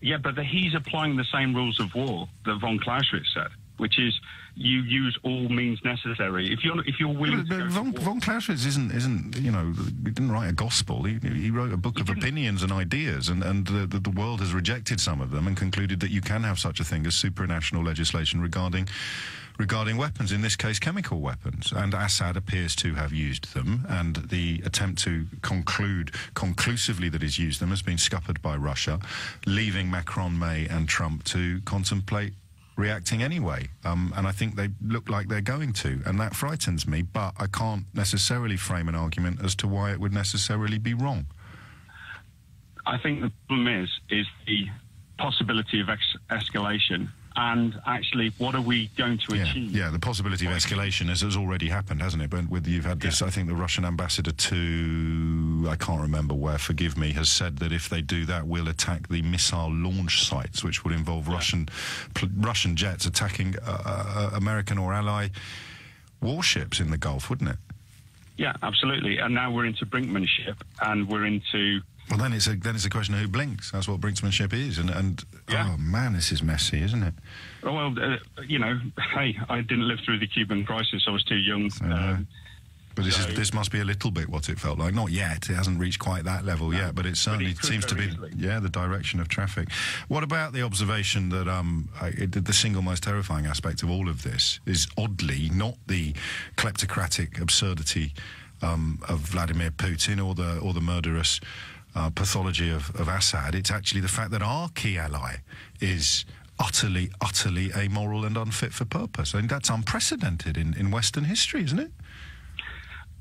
S12: Yeah, but he's applying the same rules of war that von Clausewitz said, which is you use all means necessary. If you're willing to go
S2: von Clausewitz isn't he didn't write a gospel. He wrote a book of opinions and ideas, and the world has rejected some of them and concluded that you can have such a thing as supranational legislation regarding weapons, in this case chemical weapons, and Assad appears to have used them, and the attempt to conclude conclusively that he's used them has been scuppered by Russia, leaving Macron, May and Trump to contemplate reacting anyway, and I think they look like they're going to, and that frightens me, but I can't necessarily frame an argument as to why it would necessarily be wrong.
S12: I think the problem is the possibility of escalation. And actually, what are we going to achieve?
S2: Yeah, the possibility of escalation has already happened, hasn't it? But you've had this, I think the Russian ambassador to, I can't remember where, forgive me, has said that if they do that, we'll attack the missile launch sites, which would involve Russian jets attacking American or ally warships in the Gulf, wouldn't it?
S12: Yeah, absolutely. And now we're into brinkmanship, and we're into...
S2: Well, then it's a question of who blinks. That's what brinksmanship is, and oh man, this is messy, isn't it?
S12: Well, hey, I didn't live through the Cuban crisis. I was too young.
S2: But this must be a little bit what it felt like. Not yet. It hasn't reached quite that level yet, but it certainly seems to be the direction of traffic. What about the observation that the single most terrifying aspect of all of this is oddly not the kleptocratic absurdity of Vladimir Putin or the murderous pathology of Assad. It's actually the fact that our key ally is utterly amoral and unfit for purpose. I think that's unprecedented in Western history, isn't it?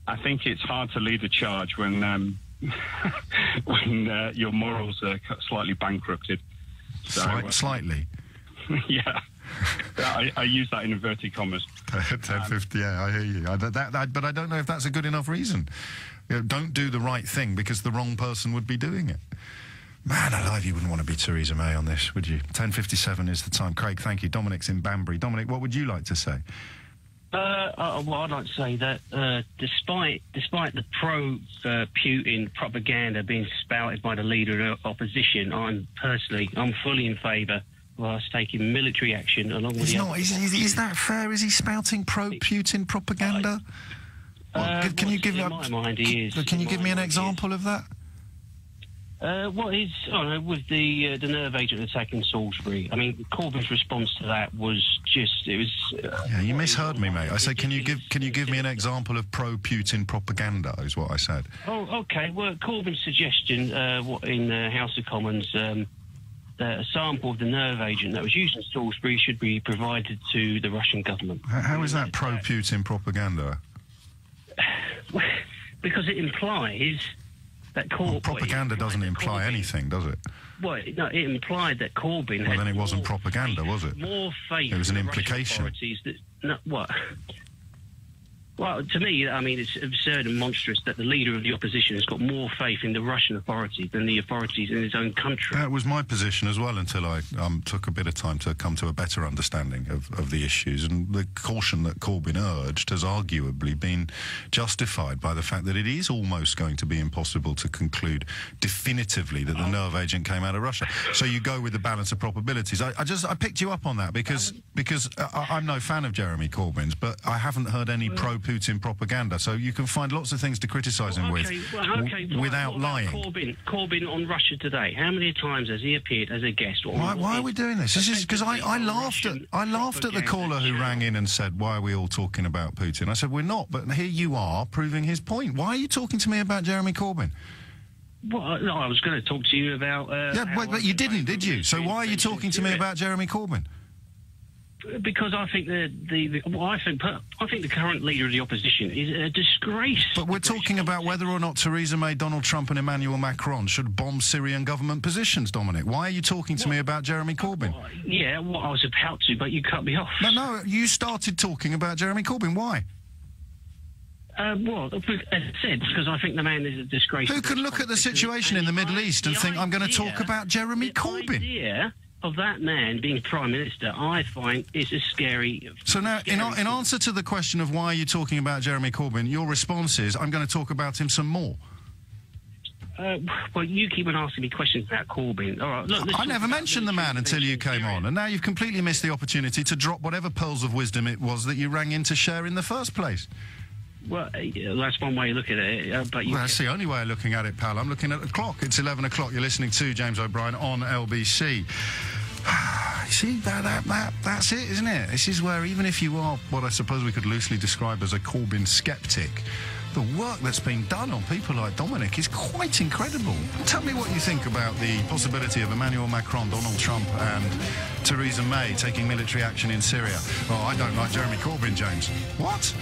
S12: I think it's hard to lead a charge when your morals are slightly bankrupted. So,
S2: slightly?
S12: Yeah. I use that in inverted commas.
S2: 1050, I hear you. But I don't know if that's a good enough reason. Don't do the right thing because the wrong person would be doing it. Man alive, you wouldn't want to be Theresa May on this, would you? 10:57 is the time. Craig, thank you. Dominic's in Banbury. Dominic, what would you like to say?
S13: Well, I'd like to say that despite the pro-Putin propaganda being spouted by the leader of opposition, I'm fully in favour of us taking military action along with the other...
S2: Is that fair? Is he spouting pro-Putin propaganda? Can you give me?
S13: In my mind, he is.
S2: Can you give me an example of that?
S13: With the nerve agent attacking Salisbury. I mean, Corbyn's response to that was just
S2: yeah, you misheard me, mate. I said, can you give me an example of pro-Putin propaganda? Is what I said.
S13: Oh, okay. Well, Corbyn's suggestion in the House of Commons that a sample of the nerve agent that was used in Salisbury should be provided to the Russian government.
S2: How is that pro-Putin propaganda?
S13: Because it implies that Corbyn...
S2: Well, propaganda doesn't imply anything, does it?
S13: Well, no, it implied that Corbyn...
S2: Well, then it wasn't propaganda, was it?
S13: More faith...
S2: It was an
S13: in the Russian
S2: implication.
S13: authorities that, no, what? Well, to me, I mean, it's absurd and monstrous that the leader of the opposition has got more faith in the Russian authorities than the authorities in his own country.
S2: That was my position as well until I took a bit of time to come to a better understanding of the issues. And the caution that Corbyn urged has arguably been justified by the fact that it is almost going to be impossible to conclude definitively that the nerve agent came out of Russia. So you go with the balance of probabilities. I picked you up on that because I'm no fan of Jeremy Corbyn's, but I haven't heard any pro-Putin propaganda. So you can find lots of things to criticise him with without lying.
S13: Corbyn on Russia Today. How many times has he appeared as a guest?
S2: Why are we doing this? This is because I laughed at the caller who rang in and said, "Why are we all talking about Putin?" I said, "We're not." But here you are proving his point. Why are you talking to me about Jeremy Corbyn?
S13: Well, no, I was going to talk to you about...
S2: but you didn't, did you? So why are you talking to me about Jeremy Corbyn?
S13: Because I think I think the current leader of the opposition is a disgrace.
S2: But we're talking about whether or not Theresa May, Donald Trump and Emmanuel Macron should bomb Syrian government positions, Dominic. Why are you talking to me about Jeremy Corbyn?
S13: Yeah, well, I was about to, but you cut me off.
S2: No, you started talking about Jeremy Corbyn. Why?
S13: Well, as I said, because I think the man is a disgrace.
S2: Who can look at the situation in the Middle East and think, I'm going to talk about Jeremy Corbyn?
S13: The idea of that man being Prime Minister, I find, is a scary...
S2: So now, in answer to the question of why are you talking about Jeremy Corbyn, your response is, I'm going to talk about him some more.
S13: Well, you keep on asking me questions about Corbyn. All right, look,
S2: I never mentioned the man until you came on, and now you've completely missed the opportunity to drop whatever pearls of wisdom it was that you rang in to share in the first place.
S13: Well, that's one way of looking at it. But
S2: well, that's the only way of looking at it, pal. I'm looking at the clock. It's 11 o'clock. You're listening to James O'Brien on LBC. See, that's it, isn't it? This is where, even if you are what I suppose we could loosely describe as a Corbyn sceptic, the work that's been done on people like Dominic is quite incredible. Tell me what you think about the possibility of Emmanuel Macron, Donald Trump and Theresa May taking military action in Syria. Oh, I don't like Jeremy Corbyn, James. What?